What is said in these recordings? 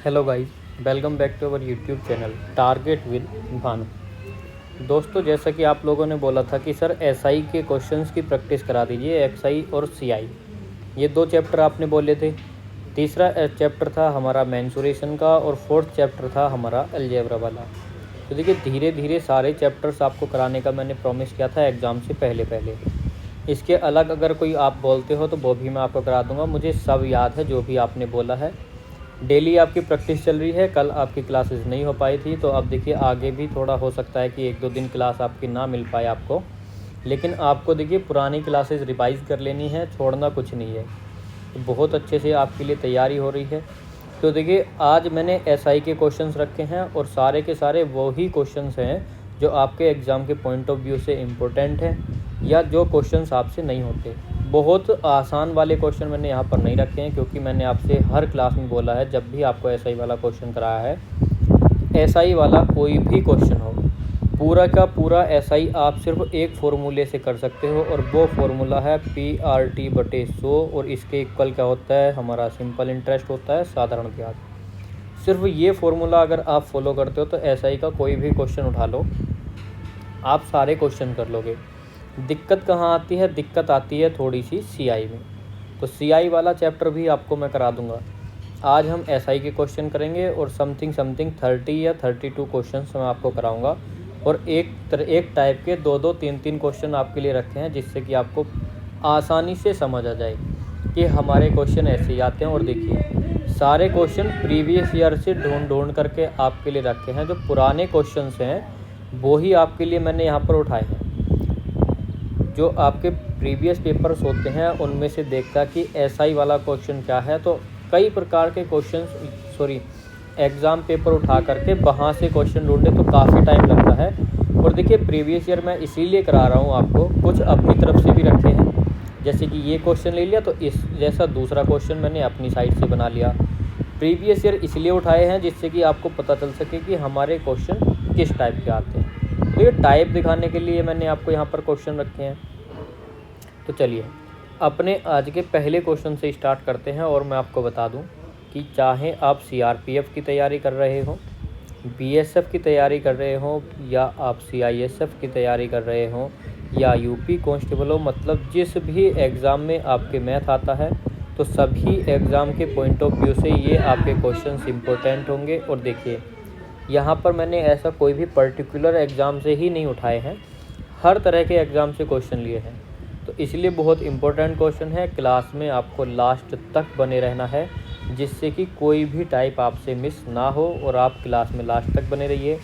Hello guys, welcome back to our YouTube channel target with Bhanu. दोस्तों, जैसा कि आप लोगों ने बोला था कि सर एसआई के क्वेश्चंस की प्रैक्टिस करा दीजिए, एक्सआई और सीआई, ये दो चैप्टर आपने बोले थे। तीसरा चैप्टर था हमारा मेंसुरेशन का और फोर्थ चैप्टर था हमारा अलजेब्रा वाला। तो देखिए, धीरे धीरे सारे चैप्टर्स आपको कराने का मैंने प्रॉमिस किया था एग्ज़ाम से पहले पहले। इसके अलग अगर कोई आप बोलते हो तो वो भी मैं आपको करा दूंगा। मुझे सब याद है जो भी आपने बोला है। डेली आपकी प्रैक्टिस चल रही है। कल आपकी क्लासेस नहीं हो पाई थी, तो अब देखिए आगे भी थोड़ा हो सकता है कि 1-2 दिन क्लास आपकी ना मिल पाए आपको, लेकिन आपको देखिए पुरानी क्लासेस रिवाइज़ कर लेनी है, छोड़ना कुछ नहीं है। तो बहुत अच्छे से आपके लिए तैयारी हो रही है। तो देखिए, आज मैंने एसआई के क्वेश्चंस रखे हैं और सारे के सारे वही क्वेश्चंस हैं जो आपके एग्ज़ाम के पॉइंट ऑफ व्यू से इम्पोर्टेंट हैं या जो क्वेश्चंस आपसे नहीं होते। बहुत आसान वाले क्वेश्चन मैंने यहाँ पर नहीं रखे हैं, क्योंकि मैंने आपसे हर क्लास में बोला है जब भी आपको एसआई वाला क्वेश्चन कराया है, एसआई वाला कोई भी क्वेश्चन हो, पूरा का पूरा एसआई आप सिर्फ एक फार्मूले से कर सकते हो, और वो फार्मूला है PRT/100, और इसके इक्वल क्या होता है, हमारा सिंपल इंटरेस्ट होता है, साधारण ब्याज। सिर्फ ये फार्मूला अगर आप फॉलो करते हो तो एसआई का कोई भी क्वेश्चन उठा लो, आप सारे क्वेश्चन कर लोगे। दिक्कत कहाँ आती है? दिक्कत आती है थोड़ी सी सीआई में। तो सीआई वाला चैप्टर भी आपको मैं करा दूंगा। आज हम एसआई के क्वेश्चन करेंगे और समथिंग 30 या 32 क्वेश्चन मैं आपको कराऊंगा, और एक टाइप के 2-2, 3-3 क्वेश्चन आपके लिए रखे हैं, जिससे कि आपको आसानी से समझ आ जाए कि हमारे क्वेश्चन ऐसे ही आते हैं। और देखिए, सारे क्वेश्चन प्रीवियस ईयर से ढूंढ करके आपके लिए रखे हैं। जो पुराने क्वेश्चन हैं वो ही आपके लिए मैंने यहाँ पर उठाए हैं। जो आपके प्रीवियस पेपर्स होते हैं उनमें से देखा कि एसआई वाला क्वेश्चन क्या है, तो कई प्रकार के क्वेश्चन एग्ज़ाम पेपर उठा करके वहाँ से क्वेश्चन ढूंढे तो काफ़ी टाइम लगता है। और देखिए, प्रीवियस ईयर मैं इसीलिए करा रहा हूँ आपको, कुछ अपनी तरफ से भी रखे हैं। जैसे कि ये क्वेश्चन ले लिया तो इस जैसा दूसरा क्वेश्चन मैंने अपनी साइड से बना लिया। प्रीवियस ईयर इसलिए उठाए हैं जिससे कि आपको पता चल सके कि हमारे क्वेश्चन किस टाइप के आते हैं। तो ये टाइप दिखाने के लिए मैंने आपको यहाँ पर क्वेश्चन रखे हैं। तो चलिए अपने आज के पहले क्वेश्चन से स्टार्ट करते हैं। और मैं आपको बता दूं कि चाहे आप सीआरपीएफ की तैयारी कर रहे हो, बीएसएफ की तैयारी कर रहे हो, या आप सीआईएसएफ की तैयारी कर रहे हो, या यूपी कांस्टेबल हो, मतलब जिस भी एग्ज़ाम में आपके मैथ आता है, तो सभी एग्ज़ाम के पॉइंट ऑफ व्यू से ये आपके क्वेश्चंस इम्पोर्टेंट होंगे। और देखिए, यहाँ पर मैंने ऐसा कोई भी पर्टिकुलर एग्ज़ाम से ही नहीं उठाए हैं, हर तरह के एग्ज़ाम से क्वेश्चन लिए हैं। तो इसलिए बहुत इम्पोर्टेंट क्वेश्चन है। क्लास में आपको लास्ट तक बने रहना है, जिससे कि कोई भी टाइप आपसे मिस ना हो, और आप क्लास में लास्ट तक बने रहिए।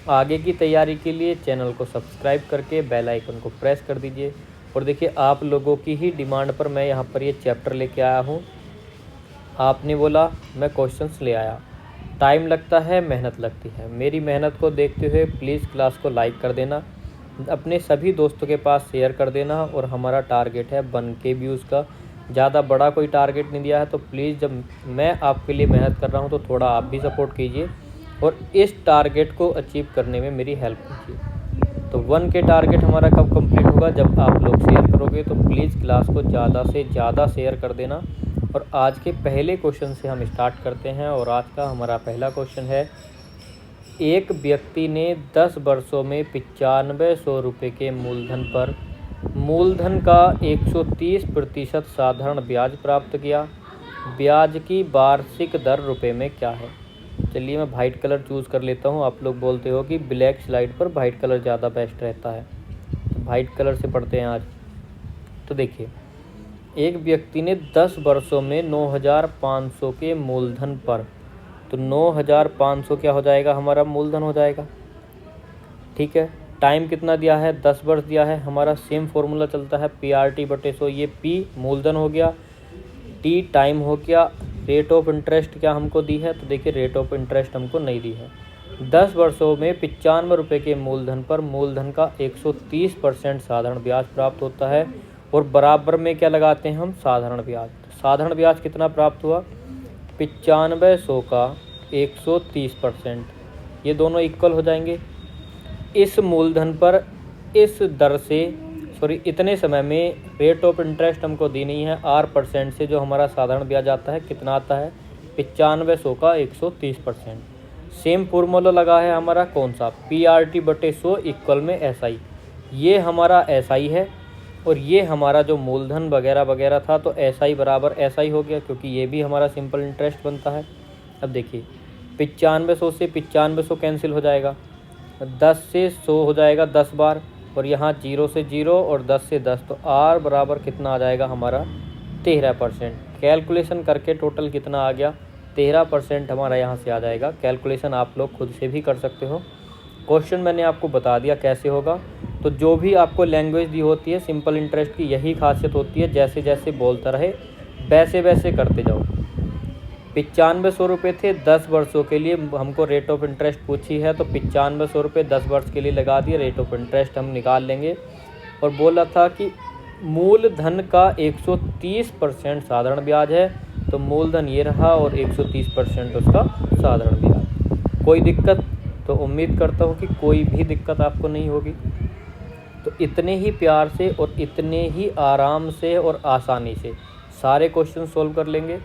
आगे की तैयारी के लिए चैनल को सब्सक्राइब करके बेल आइकन को प्रेस कर दीजिए। और देखिए, आप लोगों की ही डिमांड पर मैं यहाँ पर ये चैप्टर लेके आया हूँ। आपने बोला, मैं क्वेश्चंस ले आया। टाइम लगता है, मेहनत लगती है। मेरी मेहनत को देखते हुए प्लीज़ क्लास को लाइक कर देना, अपने सभी दोस्तों के पास शेयर कर देना। और हमारा टारगेट है 1K व्यूज़ का। ज़्यादा बड़ा कोई टारगेट नहीं दिया है, तो प्लीज़ जब मैं आपके लिए मेहनत कर रहा हूँ तो थोड़ा आप भी सपोर्ट कीजिए और इस टारगेट को अचीव करने में मेरी हेल्प कीजिए। तो 1K टारगेट हमारा कब कंप्लीट होगा? जब आप लोग शेयर करोगे। तो प्लीज़ क्लास को ज़्यादा से ज़्यादा शेयर कर देना। और आज के पहले क्वेश्चन से हम स्टार्ट करते हैं। और आज का हमारा पहला क्वेश्चन है, एक व्यक्ति ने 10 वर्षों में 9500 रुपये के मूलधन पर मूलधन का 130% साधारण ब्याज प्राप्त किया। ब्याज की वार्षिक दर रुपये में क्या है? चलिए, मैं वाइट कलर चूज़ कर लेता हूँ। आप लोग बोलते हो कि ब्लैक स्लाइड पर वाइट कलर ज़्यादा बेस्ट रहता है, तो वाइट कलर से पढ़ते हैं आज। तो देखिए, एक व्यक्ति ने 10 वर्षों में 9500 के मूलधन पर, तो 9500 क्या हो जाएगा? हमारा मूलधन हो जाएगा। ठीक है, टाइम कितना दिया है? 10 वर्ष दिया है। हमारा सेम फॉर्मूला चलता है PRT/100। ये P मूलधन हो गया, T टाइम हो गया, रेट ऑफ इंटरेस्ट क्या हमको दी है? तो देखिए, रेट ऑफ इंटरेस्ट हमको नहीं दी है। 10 वर्षों में 95 रुपये के मूलधन पर मूलधन का 130% साधारण ब्याज प्राप्त होता है। और बराबर में क्या लगाते हैं हम? साधारण ब्याज। साधारण ब्याज कितना प्राप्त हुआ? 9500 का 130%, ये दोनों इक्वल हो जाएंगे। इस मूलधन पर इस दर से इतने समय में रेट ऑफ इंटरेस्ट हमको दी नहीं है। R% से जो हमारा साधारण ब्याज आता है, कितना आता है? 9500 का 130%। सेम फॉर्मूला लगा है हमारा कौन सा, PRT/100 इक्वल में SI। ये हमारा SI है और ये हमारा जो मूलधन वगैरह वगैरह था तो SI बराबर SI हो गया, क्योंकि ये भी हमारा सिंपल इंटरेस्ट बनता है। अब देखिए 9500 से 9500 कैंसिल हो जाएगा, 10 से 100 हो जाएगा 10 बार, और यहाँ 0 से 0 और 10 से 10, तो R बराबर कितना आ जाएगा हमारा 13%। कैलकुलेशन करके टोटल कितना आ गया, 13% हमारा यहाँ से आ जाएगा। कैलकुलेशन आप लोग खुद से भी कर सकते हो। क्वेश्चन मैंने आपको बता दिया कैसे होगा। तो जो भी आपको लैंग्वेज दी होती है सिंपल इंटरेस्ट की, यही खासियत होती है, जैसे जैसे बोलता रहे वैसे वैसे करते जाओ। 9500 रुपये थे 10 वर्षों के लिए, हमको रेट ऑफ इंटरेस्ट पूछी है तो 9500 रुपये 10 वर्ष के लिए लगा दिए, रेट ऑफ इंटरेस्ट हम निकाल लेंगे। और बोला था कि मूलधन का 130% साधारण ब्याज है, तो मूलधन ये रहा और 130% उसका साधारण ब्याज। कोई दिक्कत? तो उम्मीद करता हूँ कि कोई भी दिक्कत आपको नहीं होगी। तो इतने ही प्यार से और इतने ही आराम से और आसानी से सारे क्वेश्चन सोल्व कर लेंगे।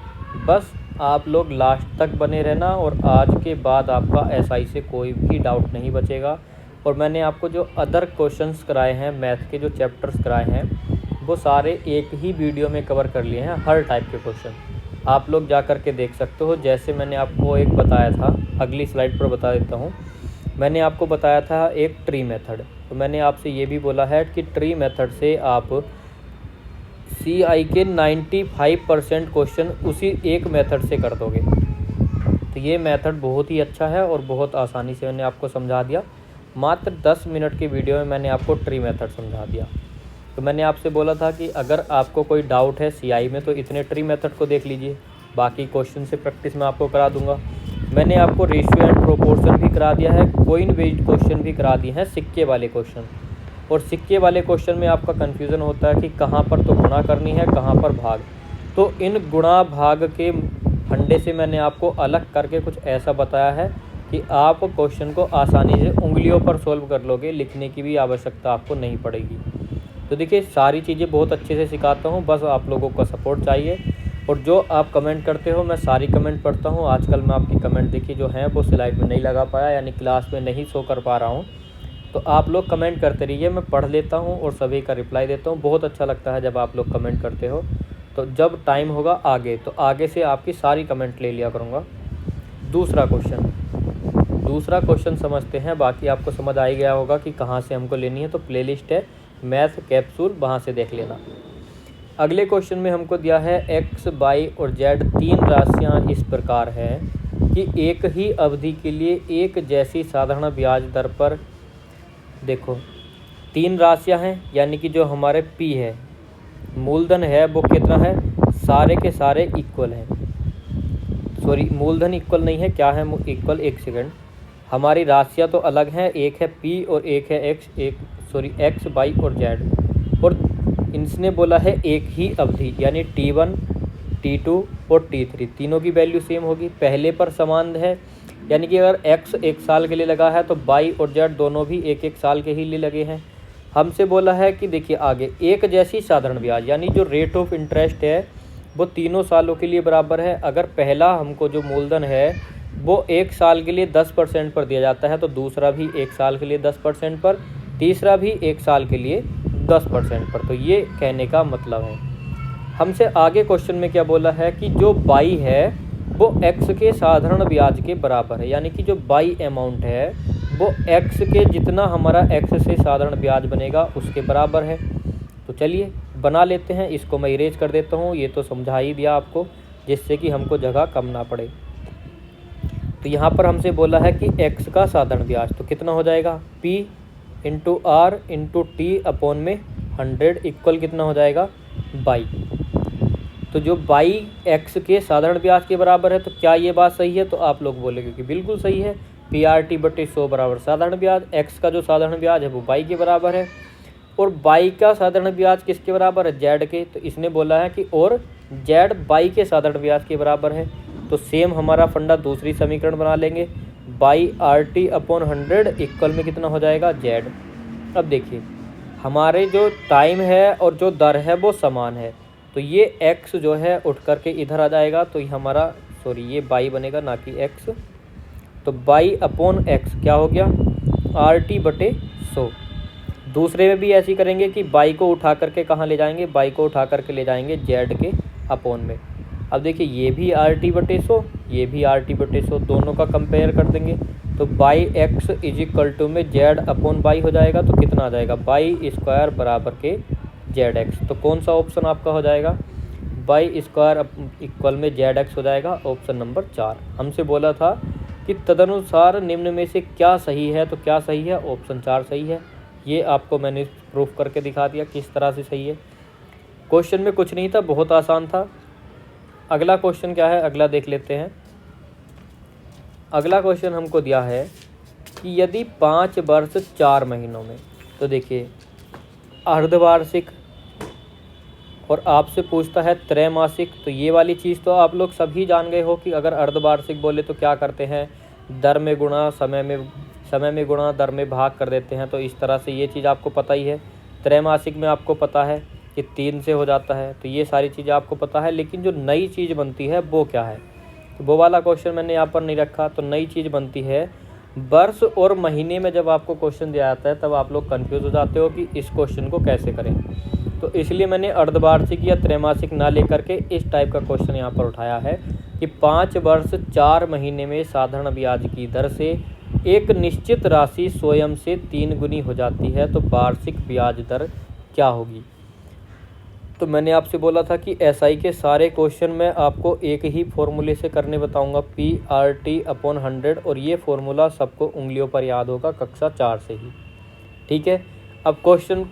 बस आप लोग लास्ट तक बने रहना, और आज के बाद आपका SI से कोई भी डाउट नहीं बचेगा। और मैंने आपको जो अदर क्वेश्चंस कराए हैं, मैथ के जो चैप्टर्स कराए हैं, वो सारे एक ही वीडियो में कवर कर लिए हैं। हर टाइप के क्वेश्चन आप लोग जा कर के देख सकते हो। जैसे मैंने आपको एक बताया था, अगली स्लाइड पर बता देता हूँ। मैंने आपको बताया था एक ट्री मेथड, तो मैंने आपसे ये भी बोला है कि ट्री मेथड से आप CI के 95% क्वेश्चन उसी एक मेथड से कर दोगे। तो ये मेथड बहुत ही अच्छा है और बहुत आसानी से मैंने आपको समझा दिया। मात्र 10 मिनट की वीडियो में मैंने आपको ट्री मेथड समझा दिया। तो मैंने आपसे बोला था कि अगर आपको कोई डाउट है CI में तो इतने ट्री मेथड को देख लीजिए, बाकी क्वेश्चन से प्रैक्टिस मैं आपको करा दूंगा। मैंने आपको रेशियो एंड प्रोपोर्शन भी करा दिया है, कॉइन बेस्ड क्वेश्चन भी करा दिए हैं, सिक्के वाले क्वेश्चन। और सिक्के वाले क्वेश्चन में आपका कन्फ्यूज़न होता है कि कहाँ पर तो गुणा करनी है, कहाँ पर भाग। तो इन गुणा भाग के फंडे से मैंने आपको अलग करके कुछ ऐसा बताया है कि आप क्वेश्चन को आसानी से उंगलियों पर सोल्व कर लोगे, लिखने की भी आवश्यकता आपको नहीं पड़ेगी। तो देखिए सारी चीज़ें बहुत अच्छे से सिखाता हूँ, बस आप लोगों का सपोर्ट चाहिए। और जो आप कमेंट करते हो मैं सारी कमेंट पढ़ता हूँ। आजकल मैं आपकी कमेंट देखिए जो हैं वो स्लाइड में नहीं लगा पाया, यानी क्लास में नहीं शो कर पा रहा हूँ। तो आप लोग कमेंट करते रहिए, मैं पढ़ लेता हूँ और सभी का रिप्लाई देता हूँ। बहुत अच्छा लगता है जब आप लोग कमेंट करते हो। तो जब टाइम होगा आगे, तो आगे से आपकी सारी कमेंट ले लिया करूँगा। दूसरा क्वेश्चन समझते हैं, बाकी आपको समझ आ ही गया होगा कि कहाँ से हमको लेनी है। तो प्लेलिस्ट है मैथ कैप्सूल, वहाँ से देख लेना। अगले क्वेश्चन में हमको दिया है x, y और z 3 राशियाँ इस प्रकार हैं कि एक ही अवधि के लिए एक जैसी साधारण ब्याज दर पर, देखो 3 राशियाँ हैं, यानी कि जो हमारे P है, मूलधन है वो कितना है, सारे के सारे इक्वल हैं। सॉरी, मूलधन इक्वल नहीं है, क्या है इक्वल, एक सेकंड। हमारी राशियाँ तो अलग हैं, एक है P और एक है x, x, y और z। और इसने बोला है एक ही अवधि, यानी T1, T2 और T3 तीनों की वैल्यू सेम होगी, पहले पर समान है। यानी कि अगर x 1 साल के लिए लगा है तो y और z दोनों भी 1-1 साल के ही लिए लगे हैं। हमसे बोला है कि देखिए आगे एक जैसी साधारण ब्याज, यानी जो रेट ऑफ इंटरेस्ट है वो तीनों सालों के लिए बराबर है। अगर पहला हमको जो मूलधन है वो 1 साल के लिए 10% पर दिया जाता है, तो दूसरा भी 1 साल के लिए 10% पर, तीसरा भी 1 साल के लिए 10% पर। तो ये कहने का मतलब है। हमसे आगे क्वेश्चन में क्या बोला है कि जो y है वो x के साधारण ब्याज के बराबर है, यानी कि जो y अमाउंट है वो x के जितना हमारा x से साधारण ब्याज बनेगा उसके बराबर है। तो चलिए बना लेते हैं, इसको मैं इरेज कर देता हूँ। ये तो समझा ही दिया आपको, जिससे कि हमको जगह कम ना पड़े। तो यहाँ पर हमसे बोला है कि x का साधारण ब्याज तो कितना हो जाएगा, P into R into T upon में 100 इक्वल कितना हो जाएगा, y। तो जो y x के साधारण ब्याज के बराबर है, तो क्या ये बात सही है? तो आप लोग बोलेंगे कि बिल्कुल सही है। PRT/100 बराबर साधारण ब्याज, x का जो साधारण ब्याज है वो y के बराबर है। और y का साधारण ब्याज किसके बराबर है, z के। तो इसने बोला है कि और z y के साधारण ब्याज के बराबर है। तो सेम हमारा फंडा दूसरी समीकरण बना लेंगे, y/100 इक्वल में कितना हो जाएगा, z। अब देखिए हमारे जो टाइम है और जो दर है वो समान है, तो ये x जो है उठ करके इधर आ जाएगा। तो ये हमारा सॉरी ये बाई बनेगा ना कि एक्स, तो बाई अपॉन एक्स क्या हो गया आर टी बटे 100। दूसरे में भी ऐसे करेंगे कि बाई को उठा करके कहाँ ले जाएंगे, बाई को उठा करके ले जाएंगे जेड के अपॉन में। अब देखिए ये भी आर टी बटे 100, ये भी आर टी बटे 100, दोनों का कंपेयर कर देंगे तो by X is equal to में जेड अपॉन बाई हो जाएगा। तो कितना आ जाएगा बाई स्क्वायर बराबर के जेड एक्स। तो कौन सा ऑप्शन आपका हो जाएगा, बाई स्क्वायर इक्वल में जेड एक्स हो जाएगा ऑप्शन नंबर 4। हमसे बोला था कि तदनुसार निम्न में से क्या सही है, तो क्या सही है, ऑप्शन 4 सही है। ये आपको मैंने प्रूफ करके दिखा दिया किस तरह से सही है। क्वेश्चन में कुछ नहीं था, बहुत आसान था। अगला क्वेश्चन क्या है, अगला देख लेते हैं। अगला क्वेश्चन हमको दिया है कि यदि 5 वर्ष 4 महीनों में, तो देखिए अर्धवार्षिक और आपसे पूछता है त्रैमासिक, तो ये वाली चीज़ तो आप लोग सभी जान गए हो कि अगर अर्धवार्षिक बोले तो क्या करते हैं, दर में गुणा समय में गुणा दर में भाग कर देते हैं। तो इस तरह से ये चीज़ आपको पता ही है। त्रैमासिक में आपको पता है कि 3 से हो जाता है, तो ये सारी चीज़ें आपको पता है। लेकिन जो नई चीज़ बनती है वो क्या है, तो वो वाला क्वेश्चन मैंने यहाँ पर नहीं रखा। तो नई चीज़ बनती है वर्ष और महीने में। जब आपको क्वेश्चन दिया जाता है तब आप लोग कन्फ्यूज़ हो जाते हो कि इस क्वेश्चन को कैसे करें, तो इसलिए मैंने अर्धवार्षिक या त्रैमासिक ना लेकर के इस टाइप का क्वेश्चन यहाँ पर उठाया है कि 5 वर्ष 4 महीने में साधारण ब्याज की दर से एक निश्चित राशि स्वयं से 3 गुनी हो जाती है, तो वार्षिक ब्याज दर क्या होगी। तो मैंने आपसे बोला था कि एसआई के सारे क्वेश्चन मैं आपको एक ही फॉर्मूले से करने बताऊंगा, PRT/100, और ये फॉर्मूला सबको उंगलियों पर याद होगा कक्षा 4 से ही। ठीक है, अब क्वेश्चन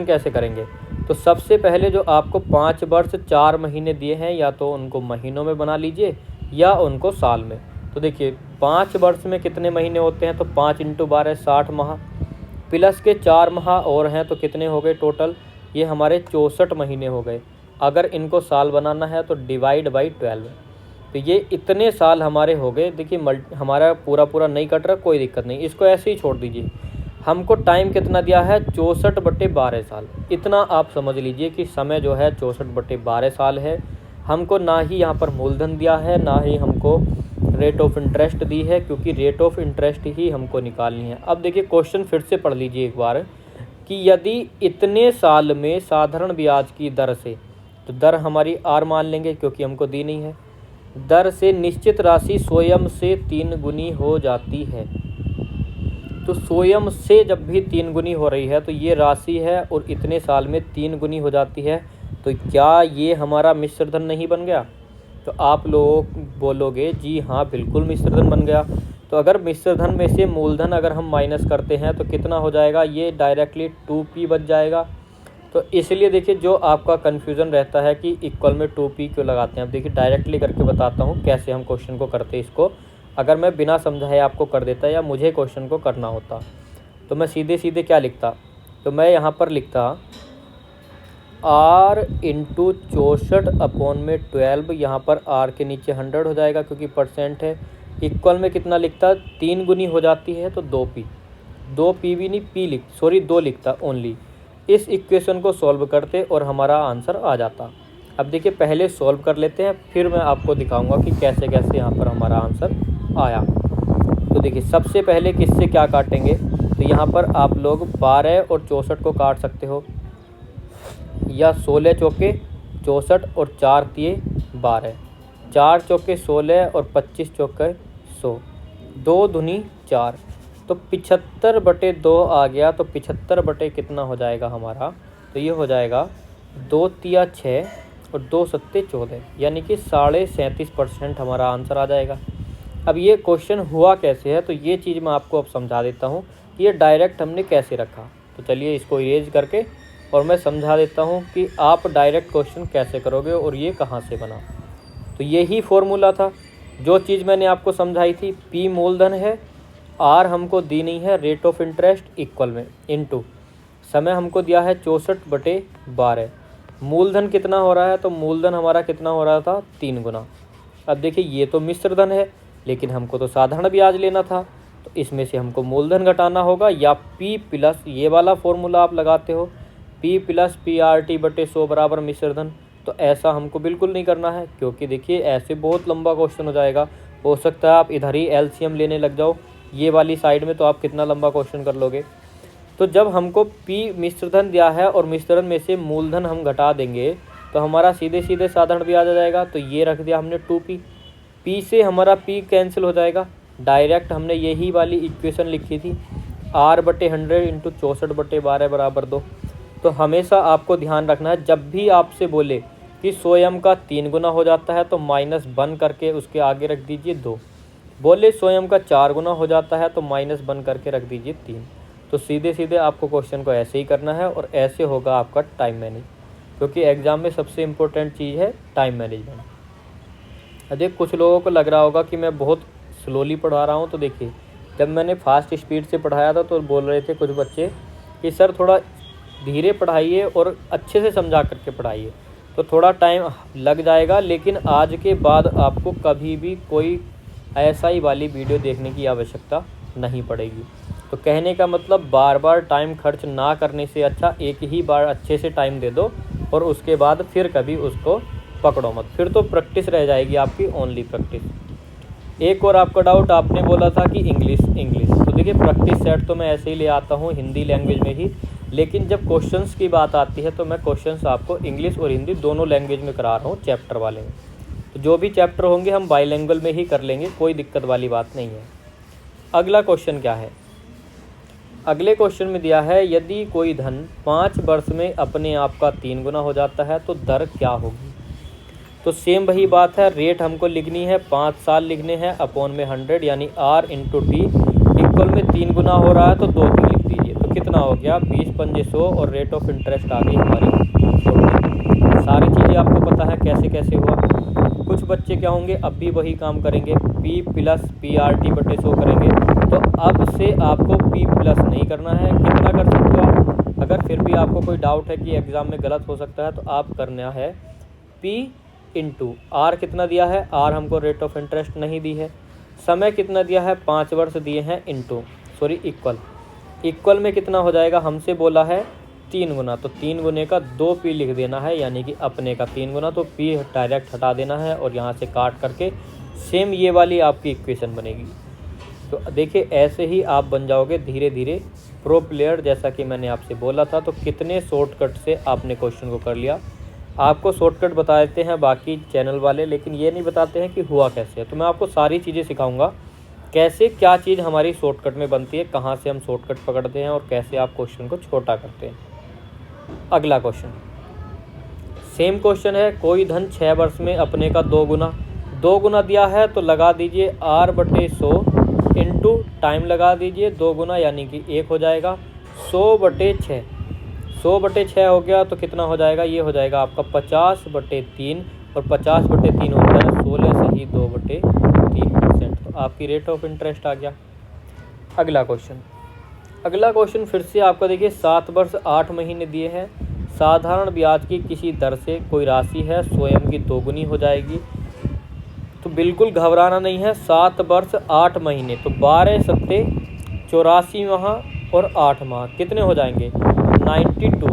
कैसे करेंगे, तो सबसे पहले जो आपको 5 वर्ष 4 महीने दिए हैं, या तो उनको महीनों में बना लीजिए या उनको साल में। तो देखिए 5 वर्ष में कितने महीने होते हैं, तो 5 × 12 60 माह, प्लस के 4 माह और हैं, तो कितने हो गए टोटल, ये हमारे 64 महीने हो गए। अगर इनको साल बनाना है तो डिवाइड बाई 12, तो ये इतने साल हमारे हो गए। देखिए हमारा पूरा नहीं कट रहा, कोई दिक्कत नहीं, इसको ऐसे ही छोड़ दीजिए। हमको टाइम कितना दिया है, 64/12 साल। इतना आप समझ लीजिए कि समय जो है 64/12 साल है। हमको ना ही यहाँ पर मूलधन दिया है, ना ही हमको रेट ऑफ इंटरेस्ट दी है, क्योंकि रेट ऑफ इंटरेस्ट ही हमको निकालनी है। अब देखिए क्वेश्चन फिर से पढ़ लीजिए एक बार कि यदि इतने साल में साधारण ब्याज की दर से, तो दर हमारी आर मान लेंगे क्योंकि हमको दी नहीं है, दर से निश्चित राशि स्वयं से 3 गुनी हो जाती है। तो स्वयं से जब भी 3 गुनी हो रही है तो ये राशि है और इतने साल में 3 गुनी हो जाती है, तो क्या ये हमारा मिश्र धन नहीं बन गया। तो आप लोग बोलोगे जी हाँ बिल्कुल मिश्र धन बन गया। तो अगर मिश्र धन में से मूलधन अगर हम माइनस करते हैं तो कितना हो जाएगा, ये डायरेक्टली 2p बच जाएगा। तो इसलिए देखिए जो आपका कन्फ्यूज़न रहता है कि इक्वल में 2p क्यों लगाते हैं, अब देखिए डायरेक्टली करके बताता हूँ कैसे हम क्वेश्चन को करते हैं। इसको अगर मैं बिना समझाए आपको कर देता या मुझे क्वेश्चन को करना होता तो मैं सीधे क्या लिखता, तो मैं यहाँ पर लिखता r × 64/12, यहाँ पर r के नीचे 100 हो जाएगा क्योंकि परसेंट है। इक्वल में कितना लिखता, 3 गुनी हो जाती है तो 2p भी नहीं, 2 लिखता ओनली। इस इक्वेशन को सॉल्व करते और हमारा आंसर आ जाता। अब देखिए पहले सॉल्व कर लेते हैं, फिर मैं आपको दिखाऊंगा कि कैसे यहाँ पर हमारा आंसर आया। तो देखिए सबसे पहले किससे क्या काटेंगे, तो यहाँ पर आप लोग 12 और 64 को काट सकते हो, या 16 चौके 64 और 4 तिये 12, 4 चौके 16 और 25 चौके 100, 2 दूनी 4, तो 75/2 आ गया। तो 75 कितना हो जाएगा हमारा, तो ये हो जाएगा 2 तिया 6 और 2 सत्ते 14, यानी कि 37.5% हमारा आंसर आ जाएगा। अब ये क्वेश्चन हुआ कैसे है, तो ये चीज़ मैं आपको अब समझा देता हूँ कि ये डायरेक्ट हमने कैसे रखा। तो चलिए इसको इरेज करके और मैं समझा देता हूँ कि आप डायरेक्ट क्वेश्चन कैसे करोगे और ये कहाँ से बना। तो यही फॉर्मूला था जो चीज़ मैंने आपको समझाई थी। P मूलधन है, R हमको दी नहीं है, रेट ऑफ इंटरेस्ट इक्वल में इनटू समय हमको दिया है 64/12। मूलधन कितना हो रहा है, तो मूलधन हमारा कितना हो रहा था, 3 गुना। अब देखिए ये तो मिश्र धन है लेकिन हमको तो साधारण ब्याज लेना था, तो इसमें से हमको मूलधन घटाना होगा, या P प्लस ये वाला फॉर्मूला आप लगाते हो, P + PRT/100 बराबर मिश्र धन। तो ऐसा हमको बिल्कुल नहीं करना है, क्योंकि देखिए ऐसे बहुत लंबा क्वेश्चन हो जाएगा। हो सकता है आप इधर ही एलसीएम लेने लग जाओ ये वाली साइड में, तो आप कितना लंबा क्वेश्चन कर लोगे। तो जब हमको पी मिश्रधन दिया है और मिश्रण में से मूलधन हम घटा देंगे तो हमारा सीधे सीधे साधारण ब्याज आ जाएगा। तो ये रख दिया हमने 2p, p से हमारा p कैंसिल हो जाएगा। डायरेक्ट हमने यही वाली इक्वेशन लिखी थी, r/100 इंटू 64/12 बराबर 2। तो हमेशा आपको ध्यान रखना है, जब भी आपसे बोले कि 100m का 3 गुना हो जाता है तो -1 करके उसके आगे रख दीजिए 2। बोले 100m का 4 गुना हो जाता है तो -1 करके रख दीजिए 3। तो सीधे सीधे आपको क्वेश्चन को ऐसे ही करना है और ऐसे होगा आपका टाइम मैनेज, क्योंकि एग्ज़ाम में सबसे इम्पोर्टेंट चीज़ है टाइम मैनेजमेंट। अरे कुछ लोगों को लग रहा होगा कि मैं बहुत स्लोली पढ़ा रहा हूँ, तो देखिए जब मैंने फास्ट स्पीड से पढ़ाया था तो बोल रहे थे कुछ बच्चे कि सर थोड़ा धीरे पढ़ाइए और अच्छे से समझा करके पढ़ाइए, तो थोड़ा टाइम लग जाएगा, लेकिन आज के बाद आपको कभी भी कोई ऐसा वाली वीडियो देखने की आवश्यकता नहीं पड़ेगी। तो कहने का मतलब बार बार टाइम खर्च ना करने से अच्छा एक ही बार अच्छे से टाइम दे दो और उसके बाद फिर कभी उसको पकड़ो मत, फिर तो प्रैक्टिस रह जाएगी आपकी, ओनली प्रैक्टिस। एक और आपका डाउट, आपने बोला था कि इंग्लिश, तो देखिए प्रैक्टिस सेट तो मैं ऐसे ही ले आता हूँ हिंदी लैंग्वेज में ही, लेकिन जब क्वेश्चंस की बात आती है तो मैं क्वेश्चंस आपको इंग्लिश और हिंदी दोनों लैंग्वेज में करा रहा हूँ चैप्टर वाले में। तो जो भी चैप्टर होंगे हम बाईलैंग्वेज में ही कर लेंगे, कोई दिक्कत वाली बात नहीं है। अगला क्वेश्चन क्या है, अगले क्वेश्चन में दिया है यदि कोई धन 5 वर्ष में अपने आप का 3 गुना हो जाता है तो दर क्या होगी। तो सेम वही बात है, रेट हमको लिखनी है 5 साल लिखने हैं अपॉन में 100, यानी r इंटू टी इक्वल में 3 गुना हो रहा है तो 2 की लिख दीजिए। तो कितना हो गया 20/100 और रेट ऑफ इंटरेस्ट आ गई हमारी 40। सारी चीज़ें आपको पता है कैसे कैसे हुआ। कुछ बच्चे क्या होंगे अब भी वही काम करेंगे, p + PRT/100 करेंगे। तो अब से आपको p प्लस नहीं करना है, कितना कर सकते हो आप। अगर फिर भी आपको कोई डाउट है कि एग्ज़ाम में गलत हो सकता है तो आप करना है p इंटू r कितना दिया है, r हमको रेट ऑफ इंटरेस्ट नहीं दी है, समय कितना दिया है 5 वर्ष दिए हैं, इक्वल में कितना हो जाएगा, हमसे बोला है 3 गुना, तो 3 गुने का 2p लिख देना है, यानी कि अपने का 3 गुना, तो p डायरेक्ट हटा देना है और यहाँ से काट करके सेम ये वाली आपकी इक्वेशन बनेगी। तो देखिए ऐसे ही आप बन जाओगे धीरे धीरे प्रो प्लेयर, जैसा कि मैंने आपसे बोला था। तो कितने शॉर्टकट से आपने क्वेश्चन को कर लिया। आपको शॉर्टकट बता देते हैं बाकी चैनल वाले, लेकिन ये नहीं बताते हैं कि हुआ कैसे है। तो मैं आपको सारी चीज़ें सिखाऊंगा, कैसे क्या चीज़ हमारी शॉर्टकट में बनती है, कहाँ से हम शॉर्टकट पकड़ते हैं और कैसे आप क्वेश्चन को छोटा करते हैं। अगला क्वेश्चन सेम क्वेश्चन है, कोई धन 6 वर्ष में अपने का 2 गुना दिया है तो लगा दीजिए r/100 इंटू टाइम लगा दीजिए 2 गुना, यानी कि 1 हो जाएगा 100/6। 100/6 हो गया तो कितना हो जाएगा, ये हो जाएगा आपका 50/3 और 50/3 होता है 16 से ही 2/3%। तो आपकी रेट ऑफ इंटरेस्ट आ गया। अगला क्वेश्चन फिर से आपका देखिए 7 वर्ष 8 महीने दिए हैं, साधारण ब्याज की किसी दर से कोई राशि है स्वयं की 2 गुनी हो जाएगी। तो बिल्कुल घबराना नहीं है, 7 वर्ष 8 महीने तो 12 सत्ते 84 माह और 8 माह कितने हो जाएंगे 92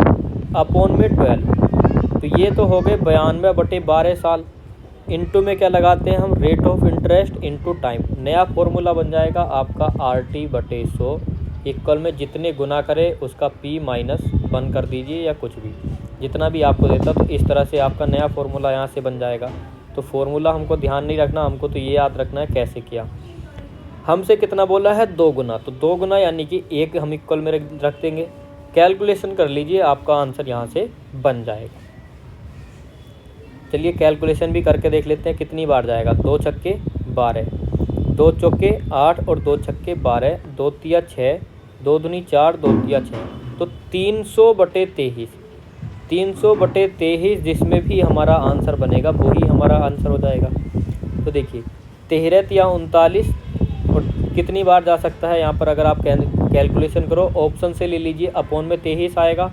अपॉन में 12। तो ये तो हो गए 92/12 साल। इंटू में क्या लगाते हैं हम, rate of interest into time. नया फॉर्मूला बन जाएगा आपका RT/100 इक्वल में जितने गुना करे उसका p -1 कर दीजिए या कुछ भी जितना भी आपको देता। तो इस तरह से आपका नया फॉर्मूला यहाँ से बन जाएगा। तो फॉर्मूला हमको ध्यान नहीं रखना, हमको तो ये याद रखना है कैसे किया। हमसे कितना बोला है 2 गुना, तो 2 गुना यानी कि 1 हम इक्वल में रख देंगे। कैलकुलेशन कर लीजिए, आपका आंसर यहाँ से बन जाएगा। चलिए कैलकुलेशन भी करके देख लेते हैं कितनी बार जाएगा। 2 छक्के 12, 2 चौके 8 और 2 छक्के 12, 2 तिया 6, 2 दूनी 4, 2 तिया 6, तो 300/23। 300/23 जिसमें भी हमारा आंसर बनेगा वही हमारा आंसर हो जाएगा। तो देखिए 13 तिया 39 और कितनी बार जा सकता है यहाँ पर, अगर आप कैलकुलेशन करो ऑप्शन से ले लीजिए अपॉन में 23 आएगा।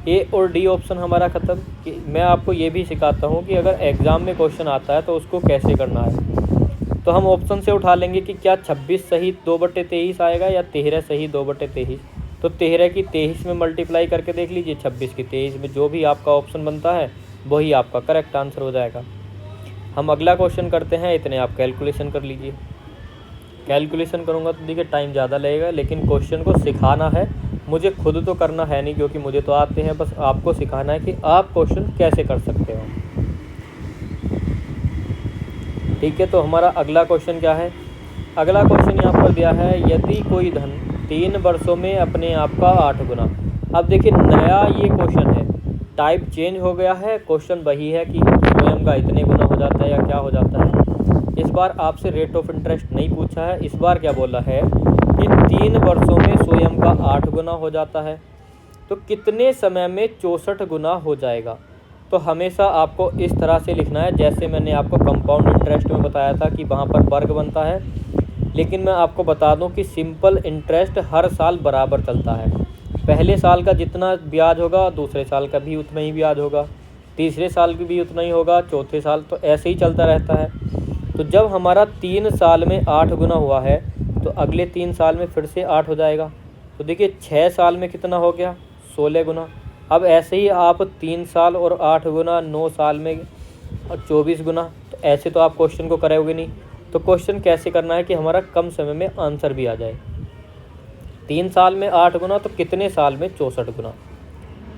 ए और डी ऑप्शन हमारा ख़त्म। कि मैं आपको ये भी सिखाता हूँ कि अगर एग्ज़ाम में क्वेश्चन आता है तो उसको कैसे करना है। तो हम ऑप्शन से उठा लेंगे कि क्या 26 सही 2/23 आएगा या 13 सही 2/23। तो 13 की 23 में मल्टीप्लाई करके देख लीजिए, 26 की 23 में, जो भी आपका ऑप्शन बनता है वही आपका करेक्ट आंसर हो जाएगा। हम अगला क्वेश्चन करते हैं, इतने आप कैलकुलेशन कर लीजिए। कैलकुलेशन करूँगा तो देखिए टाइम ज़्यादा लगेगा, लेकिन क्वेश्चन को सिखाना है, मुझे खुद तो करना है नहीं क्योंकि मुझे तो आते हैं, बस आपको सिखाना है कि आप क्वेश्चन कैसे कर सकते हो। ठीक है, तो हमारा अगला क्वेश्चन क्या है? अगला क्वेश्चन यहाँ पर दिया है, यदि कोई धन 3 वर्षों में अपने आप का 8 गुना। अब देखिए नया ये क्वेश्चन है, टाइप चेंज हो गया है, क्वेश्चन वही है कि स्वयं का इतने गुना हो जाता है या क्या हो जाता है। इस बार आपसे रेट ऑफ इंटरेस्ट नहीं पूछा है, इस बार क्या बोला है कि 3 वर्षों में स्वयं का 8 गुना हो जाता है, तो कितने समय में 64 गुना हो जाएगा। तो हमेशा आपको इस तरह से लिखना है, जैसे मैंने आपको कंपाउंड इंटरेस्ट में बताया था कि वहाँ पर वर्ग बनता है, लेकिन मैं आपको बता दूं कि सिंपल इंटरेस्ट हर साल बराबर चलता है। पहले साल का जितना ब्याज होगा दूसरे साल का भी उतना ही ब्याज होगा, तीसरे साल की भी उतना ही होगा, चौथे साल, तो ऐसे ही चलता रहता है। तो जब हमारा 3 साल में 8 गुना हुआ है तो अगले 3 साल में फिर से 8 हो जाएगा। तो देखिए 6 साल में कितना हो गया? 16 गुना। अब ऐसे ही आप 3 साल और 8 गुना, 9 साल में 24 गुना, तो ऐसे तो आप क्वेश्चन को करोगे नहीं। तो क्वेश्चन कैसे करना है कि हमारा कम समय में आंसर भी आ जाए। 3 साल में 8 गुना तो कितने साल में 64 गुना,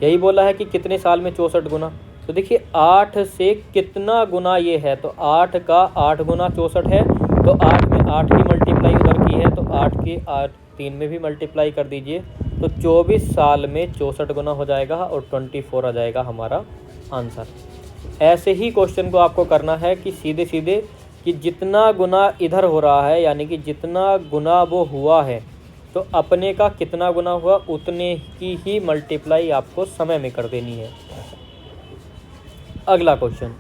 यही बोला है कि कितने साल में 64 गुना। तो देखिए 8 से कितना गुना ये है, तो 8 का 8 गुना 64 है, तो 8 में 8 की मल्टीप्लाई उधर की है, तो 8 की 8 3 में भी मल्टीप्लाई कर दीजिए, तो 24 साल में 64 गुना हो जाएगा और 24 आ जाएगा हमारा आंसर। ऐसे ही क्वेश्चन को आपको करना है कि सीधे सीधे कि जितना गुना इधर हो रहा है, यानी कि जितना गुना वो हुआ है, तो अपने का कितना गुना हुआ उतने की ही मल्टीप्लाई आपको समय में कर देनी है। अगला क्वेश्चन,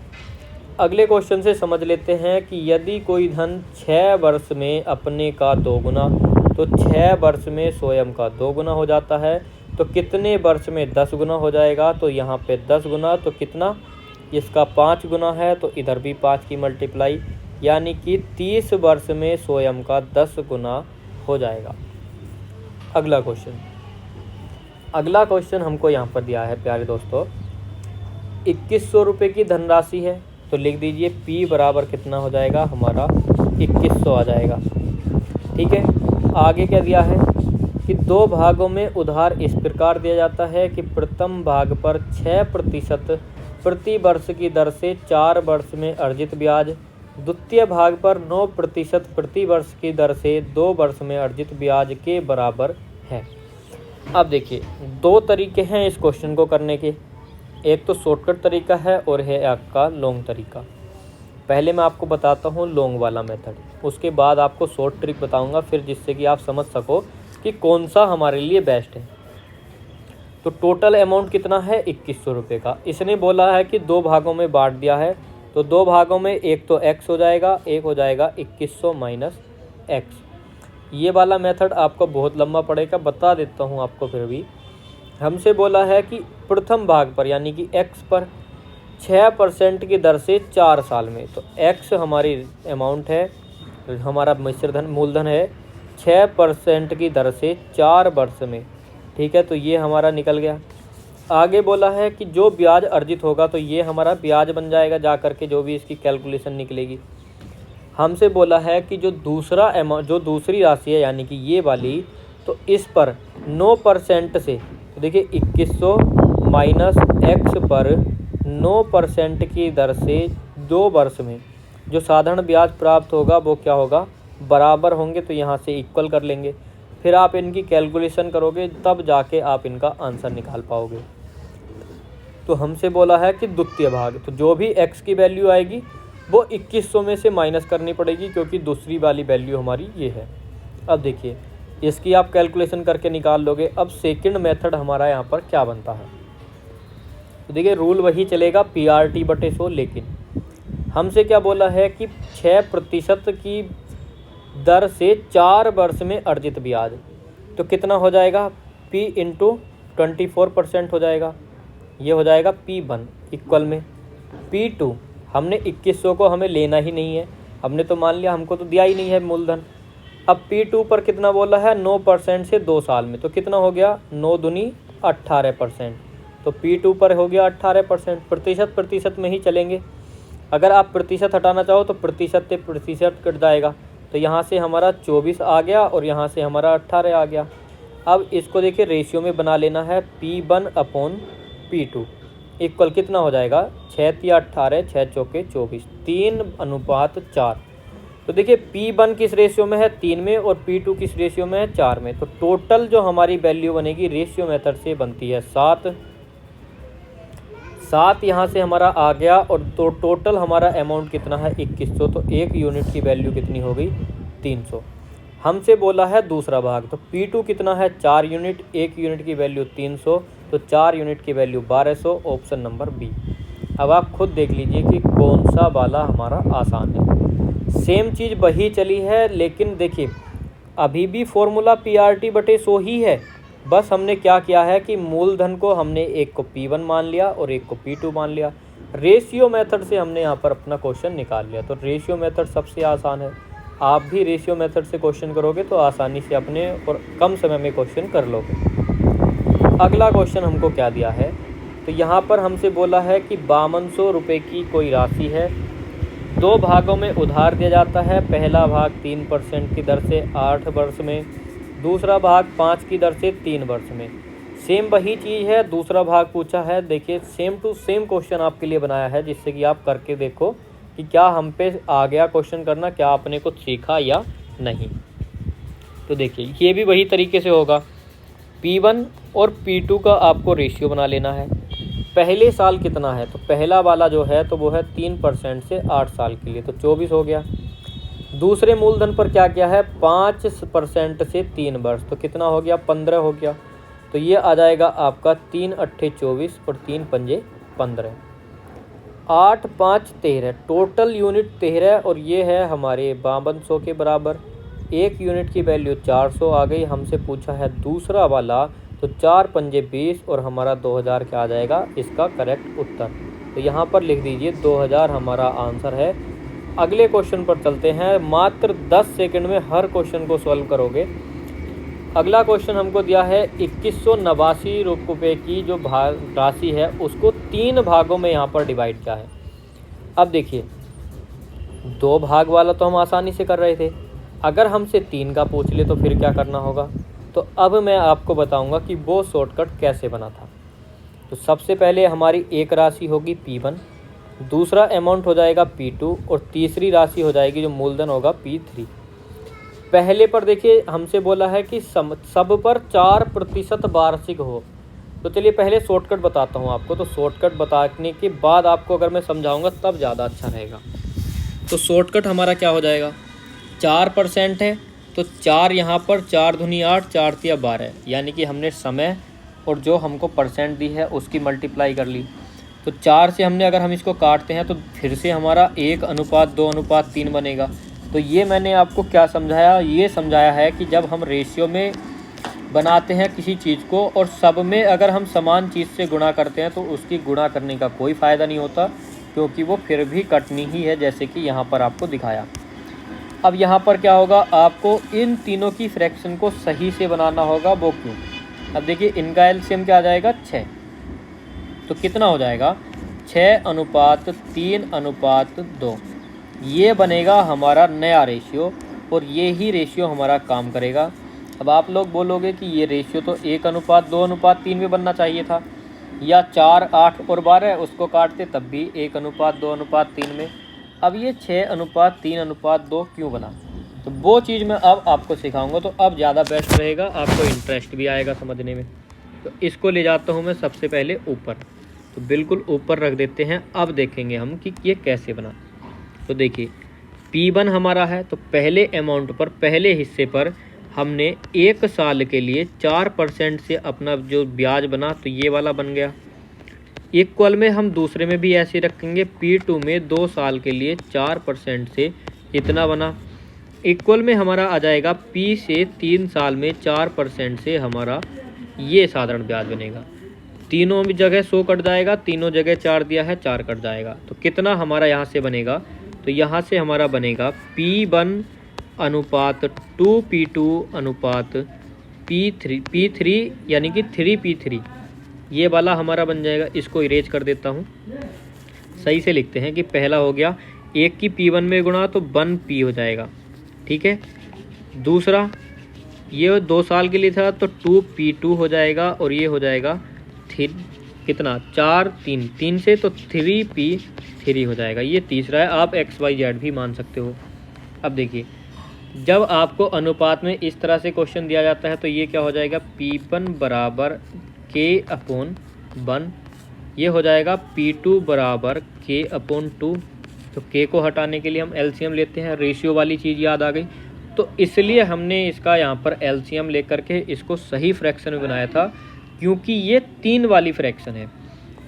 अगले क्वेश्चन से समझ लेते हैं कि यदि कोई धन 6 वर्ष में अपने का 2 गुना, तो 6 वर्ष में स्वयं का 2 गुना हो जाता है, तो कितने वर्ष में 10 गुना हो जाएगा। तो यहाँ पे 10 गुना तो कितना, इसका 5 गुना है, तो इधर भी 5 की मल्टीप्लाई, यानी कि 30 वर्ष में स्वयं का 10 गुना हो जाएगा। अगला क्वेश्चन, अगला क्वेश्चन हमको यहाँ पर दिया है प्यारे दोस्तों, 2100 रुपये की धनराशि है, तो लिख दीजिए P बराबर कितना हो जाएगा हमारा 2100 आ जाएगा। ठीक है, आगे क्या दिया है कि 2 भागों में उधार इस प्रकार दिया जाता है कि प्रथम भाग पर 6% प्रति वर्ष की दर से 4 वर्ष में अर्जित ब्याज, द्वितीय भाग पर 9% प्रति वर्ष की दर से 2 वर्ष में अर्जित ब्याज के बराबर है। अब देखिए 2 तरीके हैं इस क्वेश्चन को करने के, एक तो शॉर्टकट तरीका है और है आपका लॉन्ग तरीका। पहले मैं आपको बताता हूँ लॉन्ग वाला मेथड, उसके बाद आपको शॉर्ट ट्रिक बताऊँगा, फिर जिससे कि आप समझ सको कि कौन सा हमारे लिए बेस्ट है। तो टोटल अमाउंट कितना है 2100 रुपये का। इसने बोला है कि 2 भागों में बांट दिया है, तो 2 भागों में एक तो x हो जाएगा, एक हो जाएगा 2100 माइनस x। ये वाला मेथड आपको बहुत लंबा पड़ेगा, बता देता हूँ आपको। फिर भी हमसे बोला है कि प्रथम भाग पर यानी कि x पर 6% की दर से 4 साल में, तो x हमारी अमाउंट है, हमारा मिश्र धन मूलधन है 6% की दर से 4 वर्ष में। ठीक है, तो ये हमारा निकल गया। आगे बोला है कि जो ब्याज अर्जित होगा, तो ये हमारा ब्याज बन जाएगा जा करके, जो भी इसकी कैलकुलेशन निकलेगी। हमसे बोला है कि जो दूसरा अमाउंट, जो दूसरी राशि है यानी कि ये वाली, तो इस पर 9% से, तो देखिए 2100 माइनस x पर 9% की दर से 2 वर्ष में जो साधारण ब्याज प्राप्त होगा वो क्या होगा, बराबर होंगे, तो यहाँ से इक्वल कर लेंगे। फिर आप इनकी कैलकुलेशन करोगे तब जाके आप इनका आंसर निकाल पाओगे। तो हमसे बोला है कि द्वितीय भाग, तो जो भी x की वैल्यू आएगी वो 2100 में से माइनस करनी पड़ेगी, क्योंकि दूसरी वाली वैल्यू हमारी ये है। अब देखिए इसकी आप कैलकुलेशन करके निकाल लोगे। अब सेकंड मेथड हमारा यहाँ पर क्या बनता है, तो देखिए रूल वही चलेगा PRT/100, लेकिन हमसे क्या बोला है कि 6% की दर से 4 वर्ष में अर्जित ब्याज, तो कितना हो जाएगा P इंटू 24% हो जाएगा, ये हो जाएगा P1 इक्वल में P2। हमने 2100 को हमें लेना ही नहीं है, हमने तो मान लिया, हमको तो दिया ही नहीं है मूलधन। अब P2 पर कितना बोला है 9% से 2 साल में, तो कितना हो गया 9 दूनी 18%, तो P2 पर हो गया 18%। प्रतिशत में ही चलेंगे, अगर आप प्रतिशत हटाना चाहो तो प्रतिशत से प्रतिशत कट जाएगा। तो यहाँ से हमारा 24 आ गया और यहाँ से हमारा 18 आ गया। अब इसको देखिए रेशियो में बना लेना है, P1/P2 इक्वल कितना हो जाएगा, 6 या 18, 6 चौके 24, 3:4। तो देखिए P1 किस रेशियो में है, 3 में, और P2 किस रेशियो में है, 4 में। तो टोटल जो हमारी वैल्यू बनेगी रेशियो मेथड से बनती है 7 यहाँ से हमारा आ गया। और तो टोटल हमारा अमाउंट कितना है, 2100। तो 1 यूनिट की वैल्यू कितनी हो गई, 300। हमसे बोला है दूसरा भाग, तो P2 कितना है, 4 यूनिट, 1 यूनिट की वैल्यू 300, तो 4 यूनिट की वैल्यू 1200, ऑप्शन नंबर बी। अब आप खुद देख लीजिए कि कौन सा वाला हमारा आसान है। सेम चीज़ वही चली है, लेकिन देखिए अभी भी फॉर्मूला PRT/100 ही है। बस हमने क्या किया है कि मूलधन को हमने एक को P1 मान लिया और एक को P2 मान लिया। रेशियो मेथड से हमने यहाँ पर अपना क्वेश्चन निकाल लिया। तो रेशियो मेथड सबसे आसान है। आप भी रेशियो मेथड से क्वेश्चन करोगे तो आसानी से अपने और कम समय में क्वेश्चन कर लोगे। अगला क्वेश्चन हमको क्या दिया है, तो यहाँ पर हमसे बोला है कि 5200 रुपये की कोई राशि है, 2 भागों में उधार दिया जाता है। पहला भाग 3% की दर से 8 वर्ष में, दूसरा भाग 5 की दर से 3 वर्ष में। सेम वही चीज़ है, दूसरा भाग पूछा है। देखिए सेम टू सेम क्वेश्चन आपके लिए बनाया है, जिससे कि आप करके देखो कि क्या हम पे आ गया क्वेश्चन करना, क्या आपने कुछ सीखा या नहीं। तो देखिए ये भी वही तरीके से होगा। P1 और P2 का आपको रेशियो बना लेना है। पहले साल कितना है, तो पहला वाला जो है तो वो है 3% से 8 साल के लिए, तो 24 हो गया। दूसरे मूलधन पर क्या क्या है, 5% से 3 वर्ष, तो कितना हो गया, 15 हो गया। तो ये आ जाएगा आपका 3 अट्ठे 24 और 3 पंजे 15, 8 5 13, टोटल यूनिट 13, और ये है हमारे 5200 के बराबर। 1 यूनिट की वैल्यू 400 आ गई। हमसे पूछा है दूसरा वाला, तो 4 पंजे 20 और हमारा 2000 क्या आ जाएगा इसका करेक्ट उत्तर। तो यहाँ पर लिख दीजिए 2000 हमारा आंसर है। अगले क्वेश्चन पर चलते हैं। मात्र 10 सेकंड में हर क्वेश्चन को सॉल्व करोगे। अगला क्वेश्चन हमको दिया है 2189 रुपये की जो राशि है उसको 3 भागों में यहाँ पर डिवाइड किया है। अब देखिए 2 भाग वाला तो हम आसानी से कर रहे थे, अगर हमसे 3 का पूछ ले तो फिर क्या करना होगा। तो अब मैं आपको बताऊंगा कि वो शॉर्टकट कैसे बना था। तो सबसे पहले हमारी एक राशि होगी P1, दूसरा अमाउंट हो जाएगा P2 और तीसरी राशि हो जाएगी जो मूलधन होगा P3। पहले पर देखिए हमसे बोला है कि सब पर 4% वार्षिक हो। तो चलिए पहले शॉर्टकट बताता हूँ आपको। तो शॉर्टकट बताने के बाद आपको अगर मैं समझाऊंगा तब ज़्यादा अच्छा रहेगा। तो शॉर्टकट हमारा क्या हो जाएगा, 4% है तो 4 यहाँ पर 4 दूनी 8, 4 तिया 12, यानी कि हमने समय और जो हमको परसेंट दी है उसकी मल्टीप्लाई कर ली। तो 4 से हमने अगर हम इसको काटते हैं तो फिर से हमारा 1:2:3 बनेगा। तो ये मैंने आपको क्या समझाया, ये समझाया है कि जब हम रेशियो में बनाते हैं किसी चीज़ को और सब में अगर हम समान चीज़ से गुणा करते हैं तो उसकी गुणा करने का कोई फ़ायदा नहीं होता, क्योंकि वो फिर भी कटनी ही है, जैसे कि यहाँ पर आपको दिखाया। अब यहाँ पर क्या होगा, आपको इन तीनों की फ्रैक्शन को सही से बनाना होगा। वो क्यों, अब देखिए इनका एलसीएम क्या आ जाएगा, 6। तो कितना हो जाएगा, 6:3:2। ये बनेगा हमारा नया रेशियो और ये ही रेशियो हमारा काम करेगा। अब आप लोग बोलोगे कि ये रेशियो तो 1:2:3 में बनना चाहिए था, या 4, 8 और 12 उसको काटते तब भी 1:2:3 में। अब ये 6:3:2 क्यों बना, तो वो चीज़ मैं अब आपको सिखाऊंगा। तो अब ज़्यादा बेस्ट रहेगा, आपको इंटरेस्ट भी आएगा समझने में। तो इसको ले जाता हूँ मैं सबसे पहले ऊपर, तो बिल्कुल ऊपर रख देते हैं। अब देखेंगे हम कि ये कैसे बना। तो देखिए P1 हमारा है, तो पहले अमाउंट पर, पहले हिस्से पर हमने 1 साल के लिए 4% से अपना जो ब्याज बना तो ये वाला बन गया। इक्वल में हम दूसरे में भी ऐसे रखेंगे, P2 में 2 साल के लिए 4% से इतना बना। इक्वल में हमारा आ जाएगा P से 3 साल में 4% से हमारा ये साधारण ब्याज बनेगा। तीनों जगह 100 कट जाएगा, तीनों जगह 4 दिया है, 4 कट जाएगा। तो कितना हमारा यहाँ से बनेगा, तो यहाँ से हमारा बनेगा P1:2, P2:P3 यानी कि 3P3। ये वाला हमारा बन जाएगा, इसको इरेज कर देता हूँ। सही से लिखते हैं कि पहला हो गया 1 की P1 में गुणा तो 1P हो जाएगा, ठीक है। दूसरा ये 2 साल के लिए था तो 2P2 हो जाएगा, और ये हो जाएगा कितना 4 3 से तो 3P3 हो जाएगा। ये तीसरा है, आप XYZ भी मान सकते हो। अब देखिए, जब आपको अनुपात में इस तरह से क्वेश्चन दिया जाता है तो ये क्या हो जाएगा, P1 बराबर K/1, ये हो जाएगा P2 बराबर K/2। तो K को हटाने के लिए हम LCM लेते हैं, रेशियो वाली चीज़ याद आ गई, तो इसलिए हमने इसका यहाँ पर LCM लेकर के इसको सही फ्रैक्शन में बनाया था, क्योंकि ये 3 वाली फ्रैक्शन है।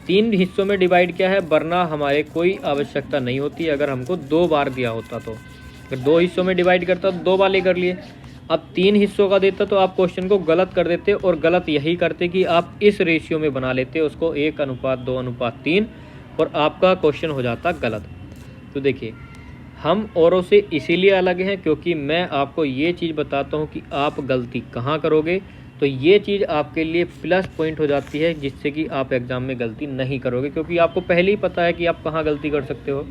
3 हिस्सों में डिवाइड किया है, वरना हमारे कोई आवश्यकता नहीं होती। अगर हमको 2 बार दिया होता तो, अगर 2 हिस्सों में डिवाइड करता तो 2 वाले कर लिए। अब 3 हिस्सों का देता तो आप क्वेश्चन को गलत कर देते, और गलत यही करते कि आप इस रेशियो में बना लेते उसको 1:2:3, और आपका क्वेश्चन हो जाता गलत। तो देखिए, हम औरों से इसीलिए अलग हैं क्योंकि मैं आपको ये चीज़ बताता हूँ कि आप गलती कहाँ करोगे, तो ये चीज़ आपके लिए प्लस पॉइंट हो जाती है, जिससे कि आप एग्ज़ाम में गलती नहीं करोगे, क्योंकि आपको पहले ही पता है कि आप कहाँ गलती कर सकते हो।